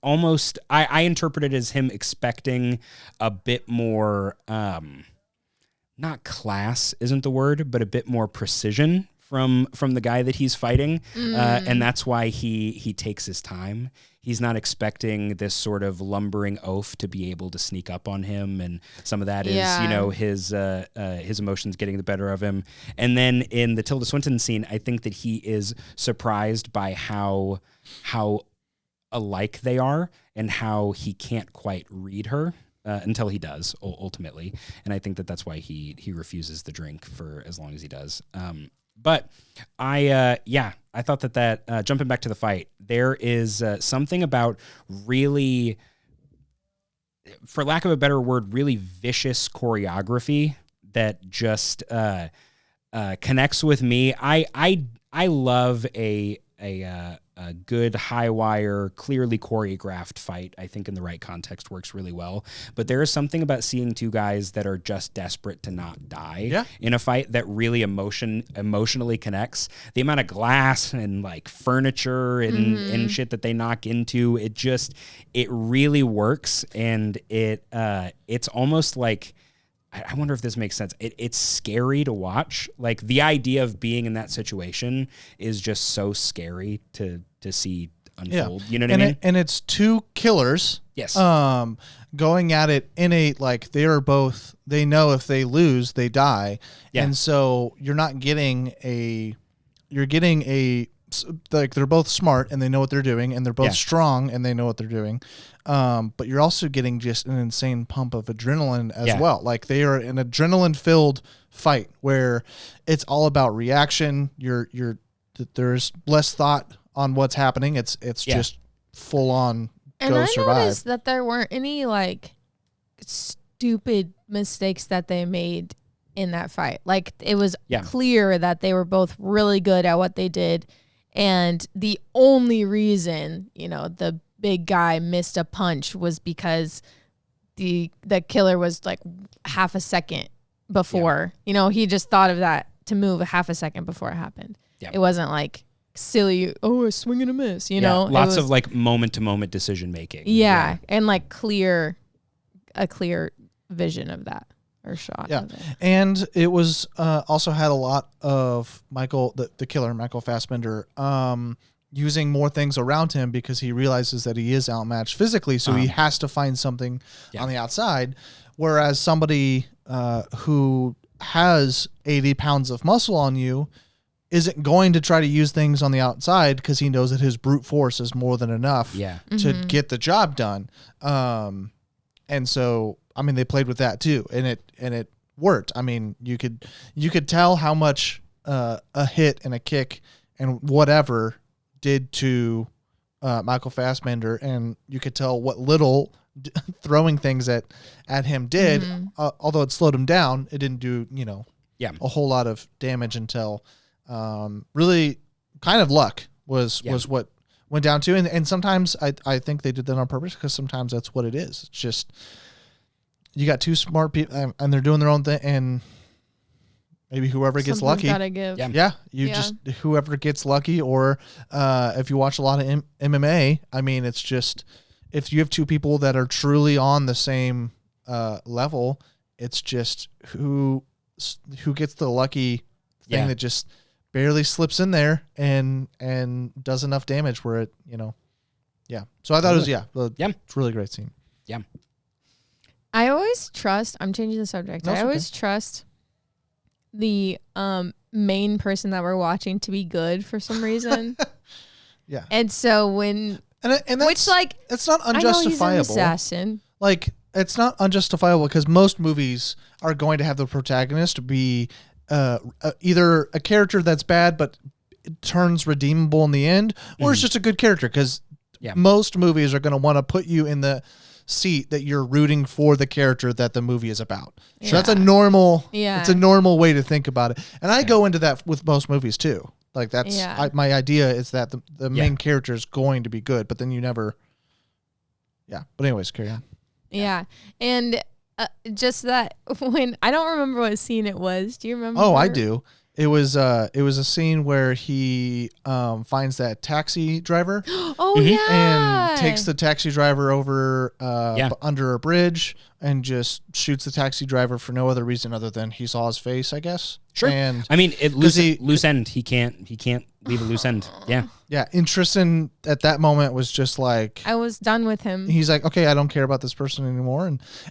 almost, I interpret it as him expecting a bit more, not class isn't the word, but a bit more precision from the guy that he's fighting. And that's why he takes his time. He's not expecting this sort of lumbering oaf to be able to sneak up on him. And some of that is, his emotions getting the better of him. And then in the Tilda Swinton scene, I think that he is surprised by how alike they are and how he can't quite read her until he does ultimately. And I think that that's why he refuses the drink for as long as he does. But I thought that jumping back to the fight, there is something about really, for lack of a better word, really vicious choreography that just connects with me. I love a good high wire, clearly choreographed fight. I think in the right context works really well. But there is something about seeing two guys that are just desperate to not die in a fight that really emotionally connects. The amount of glass and like furniture and shit that they knock into, it really works. And it's almost like, I wonder if this makes sense. It's scary to watch. Like the idea of being in that situation is just so scary to see unfold. You know what I mean? And it's two killers. Yes. Going at it in a, like, they know if they lose, they die. Yeah. And so you're getting like, they're both smart and they know what they're doing, and they're both strong and they know what they're doing. But you're also getting just an insane pump of adrenaline as well. Like, they are an adrenaline filled fight where it's all about reaction. You're there's less thought on what's happening. It's just full on And go I survive. noticed that there weren't any like stupid mistakes that they made in that fight. Like it was clear that they were both really good at what they did. And the only reason, the big guy missed a punch was because the killer was like half a second before. He just thought of that to move a half a second before it happened. It wasn't like silly, a swing and a miss, Lots of like moment to moment decision making. Yeah. And like a clear vision of that or shot. Yeah. Of it. And it was also had a lot of Michael, the killer, Michael Fassbender, using more things around him because he realizes that he is outmatched physically. So he has to find something on the outside. Whereas somebody who has 80 pounds of muscle on you isn't going to try to use things on the outside because he knows that his brute force is more than enough to get the job done. And so, I mean, they played with that too, and it worked. I mean, you could tell how much a hit and a kick and whatever did to Michael Fassbender, and you could tell what little throwing things at him did. Although it slowed him down, it didn't do a whole lot of damage until really kind of luck was what went down to. And sometimes I think they did that on purpose because sometimes that's what it is. It's just you got two smart people and they're doing their own thing, and maybe whoever gets lucky. Gotta give. Just whoever gets lucky, or if you watch a lot of MMA, I mean, it's just if you have two people that are truly on the same level, it's just who gets the lucky thing that just barely slips in there and does enough damage where it, So I thought it was, it's a really great scene. Yeah. I always trust, I'm changing the subject. No, I it's always trust the main person that we're watching to be good for some reason. Yeah. And so when, and that's, which like, it's not I know he's unjustifiable. an assassin. Like, it's not unjustifiable because most movies are going to have the protagonist be either a character that's bad but it turns redeemable in the end, or it's just a good character because most movies are going to want to put you in the seat that you're rooting for the character that the movie is about. So that's a normal it's a normal way to think about it. And I go into that with most movies too. Like that's my idea is that the main character is going to be good, but then you never but anyways, carry on. Yeah. And just that when I don't remember what scene it was. Do you remember? Oh, I do. It was a scene where he finds that taxi driver. And takes the taxi driver over under a bridge and just shoots the taxi driver for no other reason other than he saw his face, I guess. Sure. And I mean, loose end. He can't leave a loose end. Yeah. Yeah. And Tristan at that moment was just like, I was done with him. He's like, okay, I don't care about this person anymore.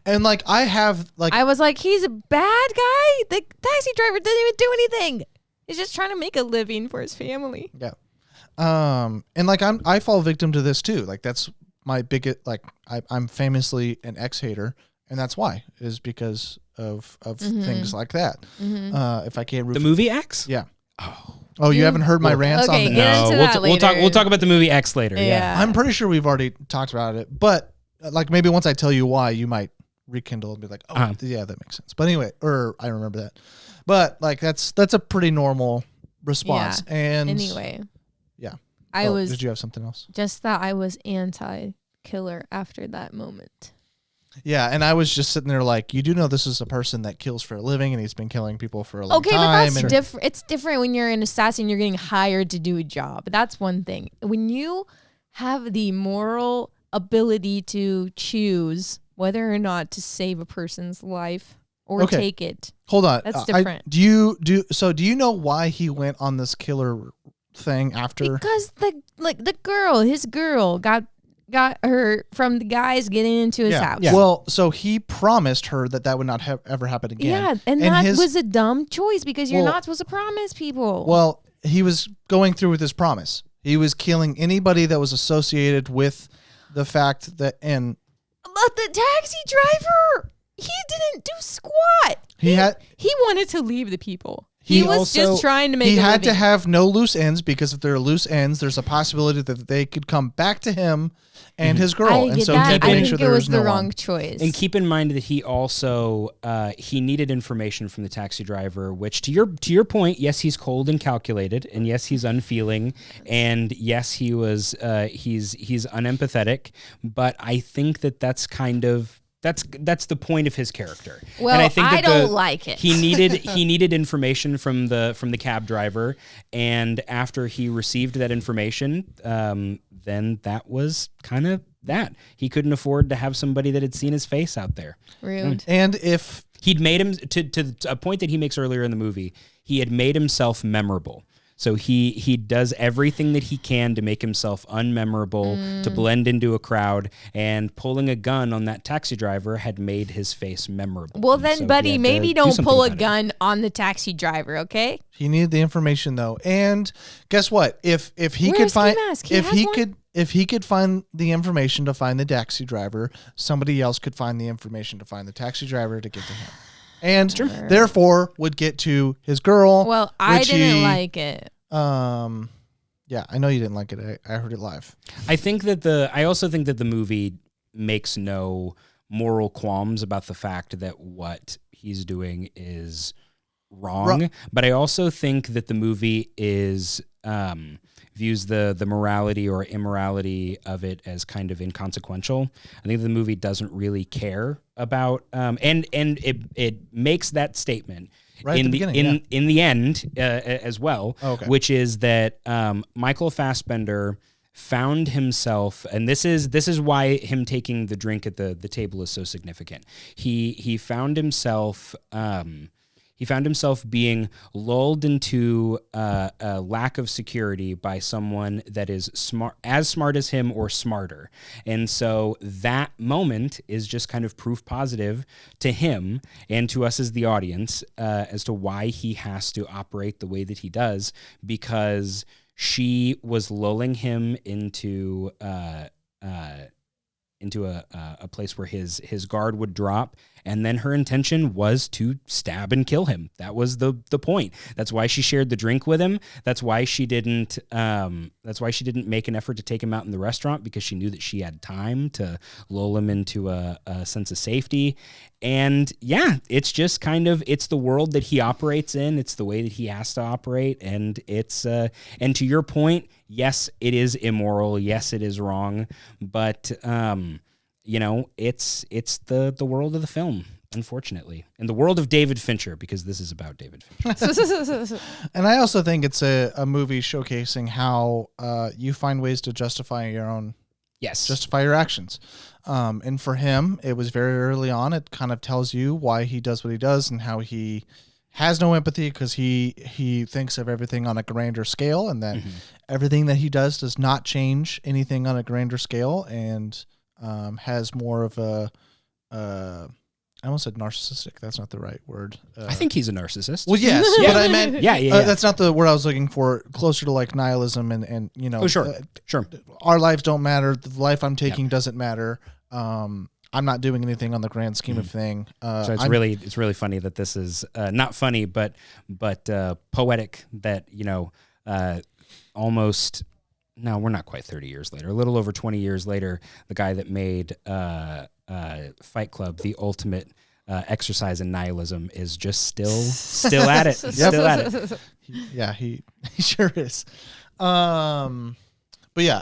And like, I was like, he's a bad guy. The taxi driver doesn't even do anything. He's just trying to make a living for his family. Yeah. And like, I fall victim to this too. Like that's my biggest, like I'm famously an X-hater, and that's why is because of things like that. If I can't root the movie X? Yeah. Oh, you haven't heard my rants on the we'll talk about the movie X later. Yeah. I'm pretty sure we've already talked about it, but like maybe once I tell you why, you might rekindle and be like, oh, yeah, that makes sense. But anyway, or I remember that. But like that's a pretty normal response. Yeah. And anyway, yeah. Did you have something else? Just that I was anti-killer after that moment. Yeah, and I was just sitting there like, you do know this is a person that kills for a living, and he's been killing people for a long time. Okay, but that's different. It's different when you're an assassin. You're getting hired to do a job. That's one thing. When you have the moral ability to choose whether or not to save a person's life or take it. Hold on, that's different. Do you know why he went on this killer thing after? Because his girl got her from the guys getting into his house. Yeah. Well, so he promised her that would not ever happen again. Yeah, and that was a dumb choice because you're not supposed to promise people. Well, he was going through with his promise. He was killing anybody that was associated with the fact that But the taxi driver, he didn't do squat. He wanted to leave the people. He was just trying to make. He a had to living. have no loose ends, because if there are loose ends, there's a possibility that they could come back to him and his girl. I And get so that. he had to I make think sure it there was was no the wrong one. choice. And keep in mind that he also he needed information from the taxi driver, which to your point, yes, he's cold and calculated, and yes, he's unfeeling, and yes, he was he's unempathetic. But I think that's kind of that's the point of his character. Well, and I think I that don't like it. He needed information from the cab driver, and after he received that information, then that was kind of that. He couldn't afford to have somebody that had seen his face out there. Rude. And if He'd made him to a point that he makes earlier in the movie. He had made himself memorable. So he does everything that he can to make himself unmemorable, to blend into a crowd, and pulling a gun on that taxi driver had made his face memorable. Well, And then, so he buddy, had to maybe do don't something pull a about it. gun on the taxi driver, okay? he needed the information though, and guess what? If he Wear could a ski find mask. He if has he one. could if he could find the information to find the taxi driver, somebody else could find the information to find the taxi driver to get to him, and therefore would get to his girl. Well, I which didn't he, like it. Yeah, I know you didn't like it. I heard it live. I also think that the movie makes no moral qualms about the fact that what he's doing is wrong. But I also think that the movie is views the morality or immorality of it as kind of inconsequential. I think the movie doesn't really care about and it makes that statement Right at in the the beginning, in the end as well, Okay. which is that Michael Fassbender found himself, and this is why him taking the drink at the table is so significant. He found himself being lulled into a lack of security by someone that is smart as him or smarter. And so that moment is just kind of proof positive to him and to us as the audience as to why he has to operate the way that he does, because she was lulling him into a place where his guard would drop, and then her intention was to stab and kill him. That was the point. That's why she shared the drink with him. That's why she didn't make an effort to take him out in the restaurant, because she knew that she had time to lull him into a sense of safety. And yeah, it's just kind of, it's the world that he operates in. It's the way that he has to operate. And it's, and to your point, yes, it is immoral. Yes, it is wrong. But, it's the world of the film, unfortunately, and the world of David Fincher, because this is about David Fincher. And I also think it's a movie showcasing how you find ways to justify your actions. And for him, it was very early on. It kind of tells you why he does what he does and how he has no empathy, because he thinks of everything on a grander scale, and that everything that he does not change anything on a grander scale, and has more of a I almost said narcissistic. That's not the right word. I think he's a narcissist. Well, yes, but I meant yeah. that's not the word I was looking for. Closer to like nihilism and Oh, sure. Our lives don't matter. The life I'm taking doesn't matter. I'm not doing anything on the grand scheme of thing. So it's really funny that this is not funny, but poetic that almost. No, we're not quite 30 years later. A little over 20 years later, the guy that made Fight Club, the ultimate exercise in nihilism, is just still at it. Still at it. Yeah, he sure is. But yeah,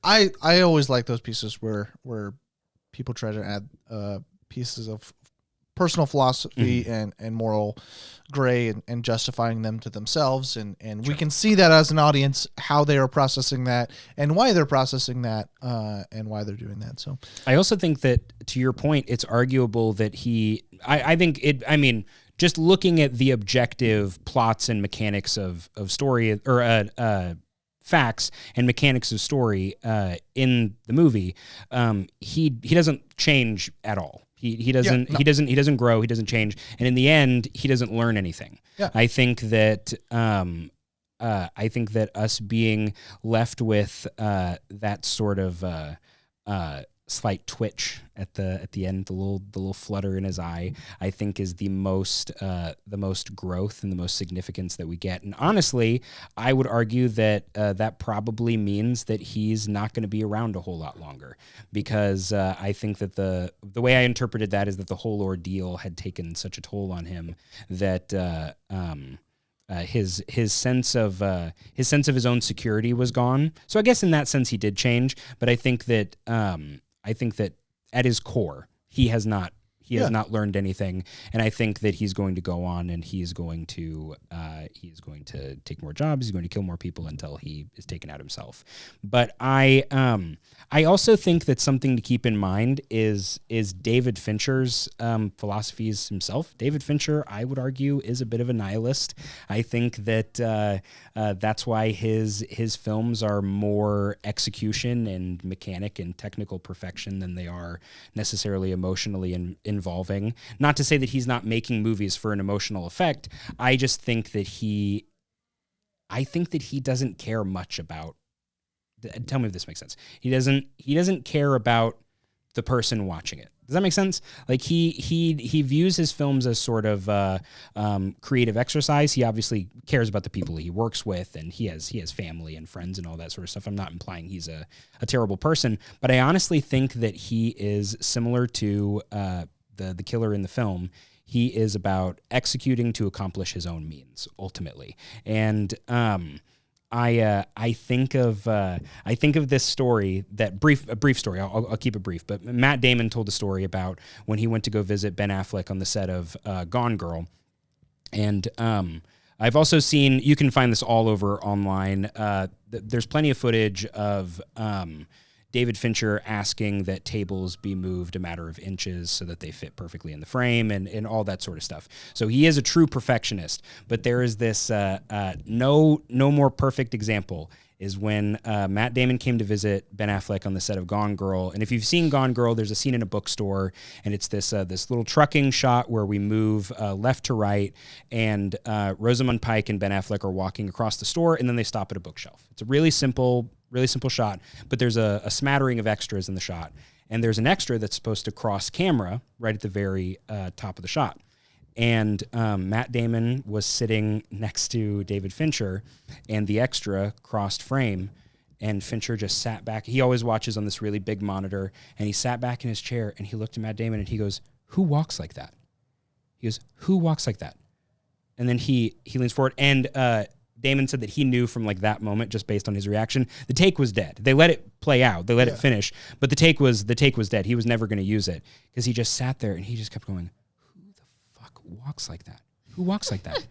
I always like those pieces where people try to add pieces of personal philosophy and moral gray and justifying them to themselves, and we can see that as an audience, how they are processing that and why they're processing that and why they're doing that. So I also think that, to your point, it's arguable that just looking at the objective plots and mechanics of story, or facts and mechanics of story in the movie, he doesn't change at all. He doesn't grow. He doesn't change, and in the end, he doesn't learn anything. Yeah. I think that us being left with that sort of slight twitch at the end, the little flutter in his eye, I think is the most growth and the most significance that we get. And honestly, I would argue that that probably means that he's not going to be around a whole lot longer, because I think that the way I interpreted that is that the whole ordeal had taken such a toll on him that his sense of his own security was gone. So I guess in that sense he did change, but I think that at his core he has not learned anything, and I think that he's going to go on and he's going to take more jobs, he's going to kill more people until he is taken out himself. But I also think that something to keep in mind is David Fincher's philosophies himself. David Fincher, I would argue, is a bit of a nihilist. I think that that's why his films are more execution and mechanic and technical perfection than they are necessarily emotionally involving. Not to say that he's not making movies for an emotional effect. I just think that he doesn't care much about. Tell me if this makes sense. He doesn't care about the person watching it. Does that make sense? Like he views his films as sort of creative exercise. He obviously cares about the people he works with, and he has family and friends and all that sort of stuff. I'm not implying he's a terrible person, but I honestly think that he is similar to the killer in the film. He is about executing to accomplish his own means ultimately, and I think of this story, a brief story. I'll keep it brief. But Matt Damon told a story about when he went to go visit Ben Affleck on the set of Gone Girl, and I've also seen, you can find this all over online. There's plenty of footage of David Fincher asking that tables be moved a matter of inches so that they fit perfectly in the frame and all that sort of stuff. So he is a true perfectionist, but there is this no more perfect example is when Matt Damon came to visit Ben Affleck on the set of Gone Girl. And if you've seen Gone Girl, there's a scene in a bookstore, and it's this little trucking shot where we move left to right, and Rosamund Pike and Ben Affleck are walking across the store, and then they stop at a bookshelf. It's a really simple shot, but there's a smattering of extras in the shot. And there's an extra that's supposed to cross camera right at the very top of the shot. And Matt Damon was sitting next to David Fincher, and the extra crossed frame, and Fincher just sat back. He always watches on this really big monitor, and he sat back in his chair, and he looked at Matt Damon, and he goes, "Who walks like that?" He goes, "Who walks like that?" And then he leans forward, and Damon said that he knew from like that moment, just based on his reaction, the take was dead. They let it play out, they let it finish, but the take was dead. He was never going to use it because he just sat there and he just kept going, "Who the fuck walks like that? Who walks like that?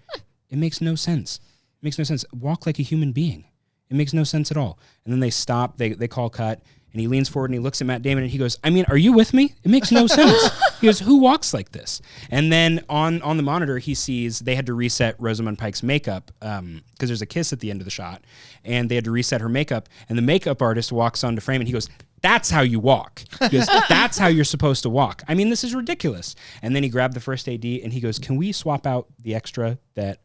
It makes no sense. It makes no sense. Walk like a human being. It makes no sense at all." And then they stop. They call cut. And he leans forward and he looks at Matt Damon and he goes, "I mean, are you with me? It makes no sense." He goes, "Who walks like this?" And then on the monitor, he sees they had to reset Rosamund Pike's makeup because there's a kiss at the end of the shot. And they had to reset her makeup. And the makeup artist walks onto frame and he goes, "That's how you walk." He goes, "That's how you're supposed to walk. I mean, this is ridiculous." And then he grabbed the first AD and he goes, "Can we swap out the extra that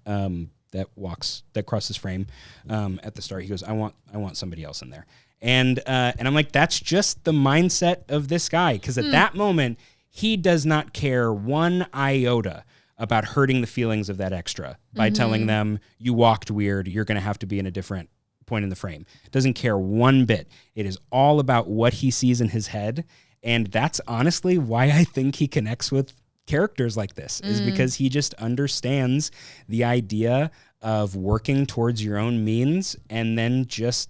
crosses frame at the start?" He goes, I want somebody else in there." And I'm like, that's just the mindset of this guy. Because at that moment, he does not care one iota about hurting the feelings of that extra by telling them, "You walked weird. You're going to have to be in a different point in the frame." Doesn't care one bit. It is all about what he sees in his head. And that's honestly why I think he connects with characters like this, is because he just understands the idea of working towards your own means and then just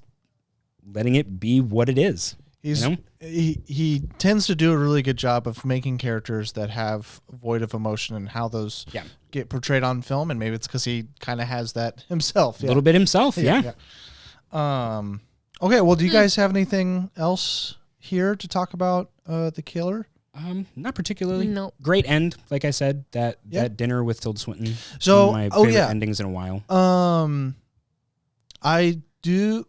letting it be what it is. He tends to do a really good job of making characters that have void of emotion and how those get portrayed on film, and maybe it's because he kind of has that himself. A little bit himself, yeah. Okay, well, do you guys have anything else here to talk about The Killer? Not particularly. Nope. Great end, like I said. That dinner with Tilda Swinton. So, one of my favorite endings in a while. I do.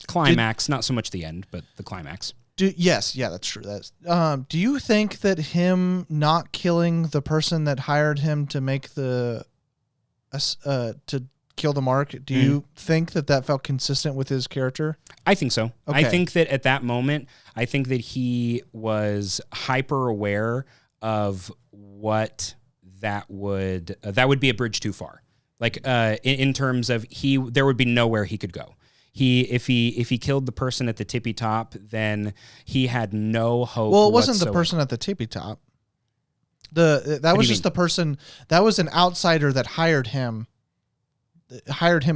Climax, not so much the end, but the climax. Yes, that's true. Do you think that him not killing the person that hired him to make to kill the Mark. Do you think that felt consistent with his character? I think so. Okay. I think that at that moment, I think that he was hyper aware of what that would be a bridge too far. Like in terms of there would be nowhere he could go. If he killed the person at the tippy top, then he had no hope. Well, it wasn't whatsoever. the person at the tippy top. That was just the person. That was an outsider that hired him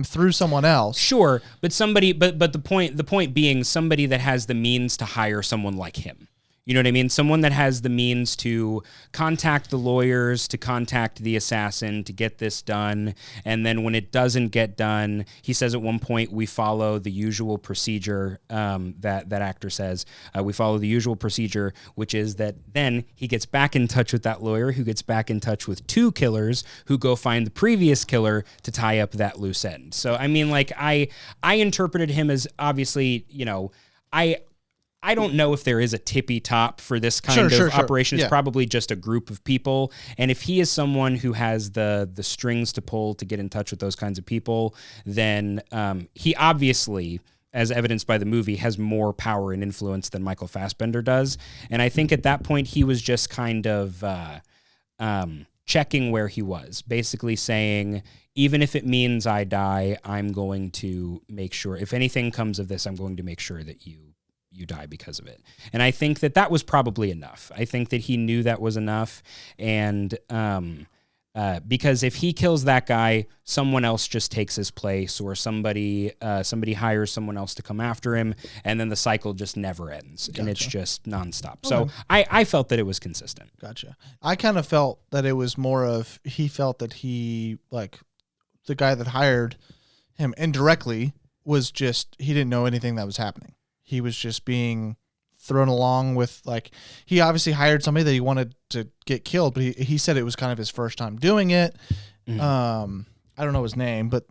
through someone else. Sure, but the point being somebody that has the means to hire someone like him. You know what I mean? Someone that has the means to contact the lawyers, to contact the assassin, to get this done. And then when it doesn't get done, he says at one point, we follow the usual procedure, that actor says. We follow the usual procedure, which is that then he gets back in touch with that lawyer, who gets back in touch with two killers who go find the previous killer to tie up that loose end. So, I mean, like, I interpreted him as obviously, you know, I don't know if there is a tippy top for this kind of operation. It's probably just a group of people. And if he is someone who has the strings to pull to get in touch with those kinds of people, then he obviously, as evidenced by the movie, has more power and influence than Michael Fassbender does. And I think at that point he was just kind of checking where he was, basically saying, even if it means I die, I'm going to make sure, if anything comes of this, I'm going to make sure that you die because of it. And I think that was probably enough. I think that he knew that was enough. And because if he kills that guy, someone else just takes his place, or somebody hires someone else to come after him, and then the cycle just never ends. Gotcha. And it's just nonstop. Okay. So I felt that it was consistent. Gotcha. I kind of felt that it was more of, he felt that he, like, the guy that hired him indirectly was just, he didn't know anything that was happening. He was just being thrown along with, like, he obviously hired somebody that he wanted to get killed, but he said it was kind of his first time doing it. Mm-hmm. I don't know his name, but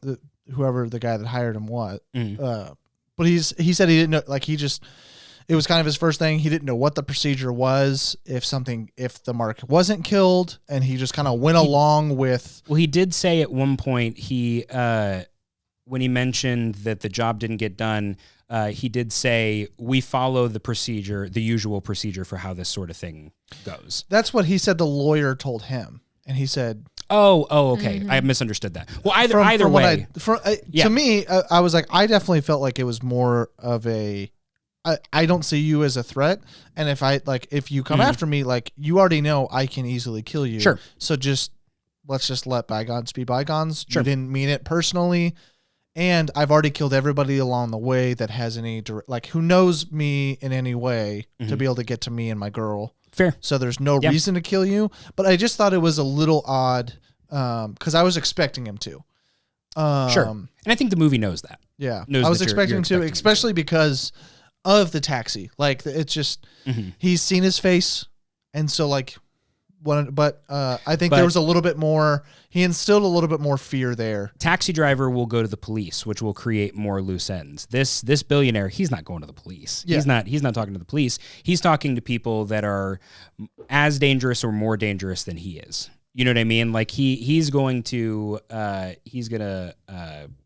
whoever the guy that hired him was. Mm-hmm. But he said he didn't know, like, it was kind of his first thing. He didn't know what the procedure was, if the Mark wasn't killed, and he just kind of went along with. Well, he did say at one point, when he mentioned that the job didn't get done, he did say, we follow the procedure, the usual procedure for how this sort of thing goes. That's what he said the lawyer told him. And he said, oh, okay. Mm-hmm. I misunderstood that. Well, either way. To me, I was like, I definitely felt like it was more of I don't see you as a threat. And if you come after me, like, you already know I can easily kill you. Sure. So let's just let bygones be bygones. Sure. You didn't mean it personally. And I've already killed everybody along the way that has any who knows me in any way to be able to get to me and my girl. Fair. So there's no reason to kill you. But I just thought it was a little odd because I was expecting him to. Sure. And I think the movie knows that. Yeah. I was expecting him to, especially because of the taxi. Like, it's just, he's seen his face. And so, like, I think there was a little bit more. He instilled a little bit more fear there. Taxi driver will go to the police, which will create more loose ends. This billionaire, he's not going to the police. Yeah. He's not talking to the police. He's talking to people that are as dangerous or more dangerous than he is. You know what I mean? Like, he's going to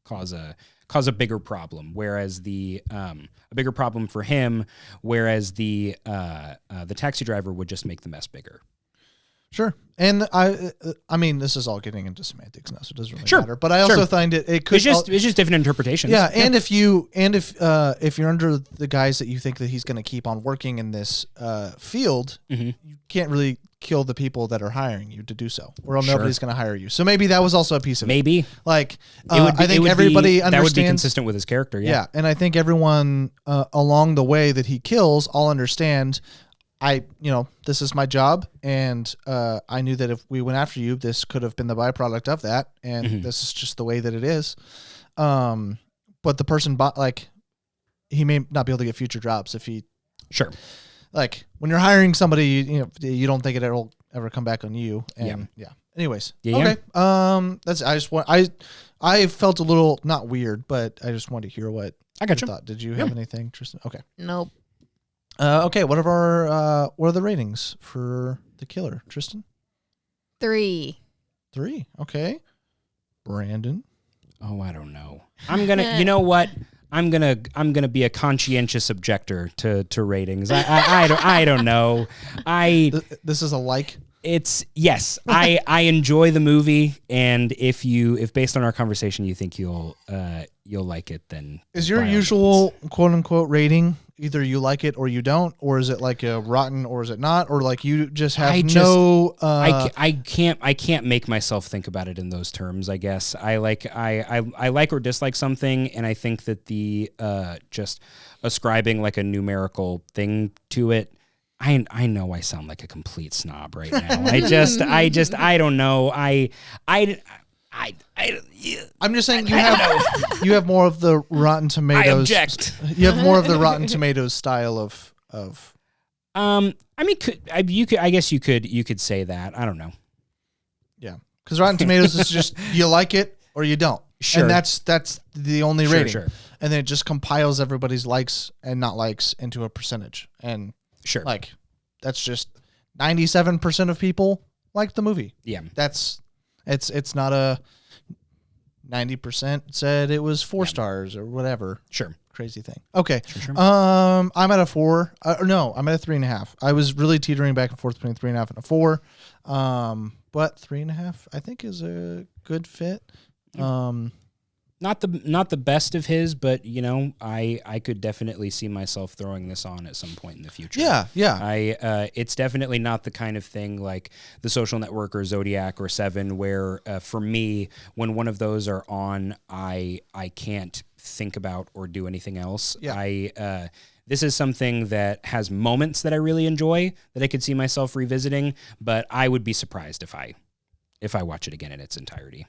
cause a bigger problem, whereas a bigger problem for him, whereas the taxi driver would just make the mess bigger. Sure. And I mean, this is all getting into semantics now, so it doesn't really matter. But I also find it could it's just different interpretations. Yeah, and if you're under the guise that you think that he's going to keep on working in this field, you can't really kill the people that are hiring you to do so, or nobody's going to hire you. So maybe that was also a piece of it. Like, I think everybody understands. That would be consistent with his character. Yeah, and I think everyone along the way that he kills all understand. This is my job, and I knew that if we went after you, this could have been the byproduct of that, and this is just the way that it is. But the person he may not be able to get future jobs if he. Sure. Like, when you're hiring somebody, you don't think it'll ever come back on you, and Anyways, okay. I felt a little not weird, but I just wanted to hear what I got you thought. Did you have anything, Tristan? Okay. Nope. Okay, what are the ratings for The Killer, Tristan? 3. 3, okay. Brandon? Oh, I don't know. I'm gonna. You know what? I'm gonna be a conscientious objector to ratings. I don't know. This is a like. It's yes. I enjoy the movie, and if based on our conversation you think you'll like it, then is your by all usual means. quote unquote rating either you like it or you don't, or is it like a rotten or is it not, or like you just have I can't make myself think about it in those terms. I guess I like or dislike something, and I think that the just ascribing like a numerical thing to it. I know I sound like a complete snob right now. I don't know. I'm just saying you have more of the Rotten Tomatoes. I object. You have more of the Rotten Tomatoes style of. I mean, I guess you could say that. I don't know. Yeah, because Rotten Tomatoes is just you like it or you don't. Sure. And that's the only rating. Sure. And then it just compiles everybody's likes and not likes into a percentage. And sure, like that's just 97% of people like the movie. Yeah, it's not a 90% said it was 4 stars or whatever. Sure. Crazy thing. Okay. Sure. I'm at a 4. No, I'm at a 3.5. I was really teetering back and forth between 3.5 and a 4. But 3.5 I think is a good fit. Not the best of his, but you know, I could definitely see myself throwing this on at some point in the future. Yeah. It's definitely not the kind of thing like The Social Network or Zodiac or Seven, where for me, when one of those are on, I can't think about or do anything else. Yeah. This is something that has moments that I really enjoy that I could see myself revisiting, but I would be surprised if I watch it again in its entirety.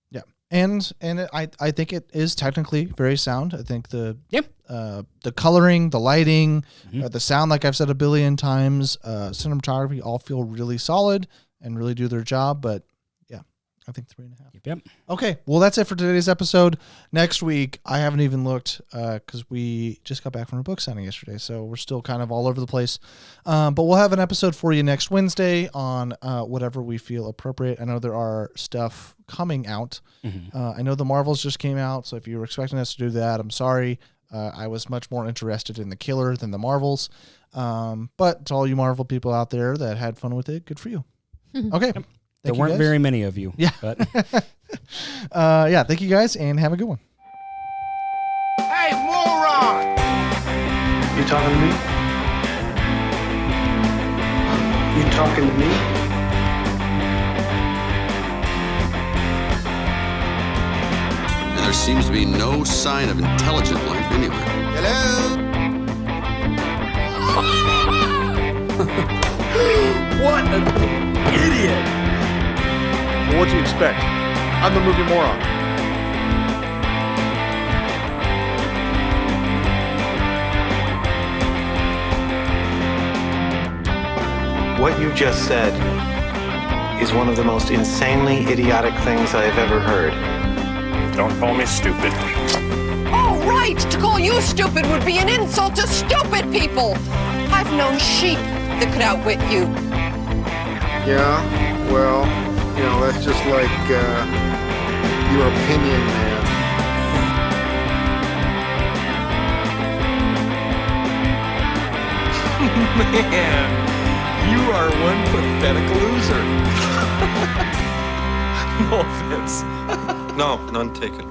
Yeah. And I think it is technically very sound. I think the coloring, the lighting, the sound, like I've said a billion times, cinematography all feel really solid and really do their job. But yeah, I think 3.5. Yep. Okay. Well, that's it for today's episode. Next week, I haven't even looked because we just got back from a book signing yesterday. So we're still kind of all over the place. But we'll have an episode for you next Wednesday on whatever we feel appropriate. I know there are stuff coming out. I know the Marvels just came out. So if you were expecting us to do that, I'm sorry. I was much more interested in the Killer than the Marvels. But to all you Marvel people out there that had fun with it, good for you. Okay. There weren't very many of you. Yeah. But yeah. Thank you guys and have a good one. Hey, moron! You talking to me? You talking to me? And there seems to be no sign of intelligent life anywhere. Hello? What an idiot! Well, what do you expect? I'm the movie moron. What you just said is one of the most insanely idiotic things I have ever heard. Don't call me stupid. Oh, right! To call you stupid would be an insult to stupid people! I've known sheep that could outwit you. Yeah, well, you know, that's just like your opinion, man. Man, you are one pathetic loser. No offense. No, none taken.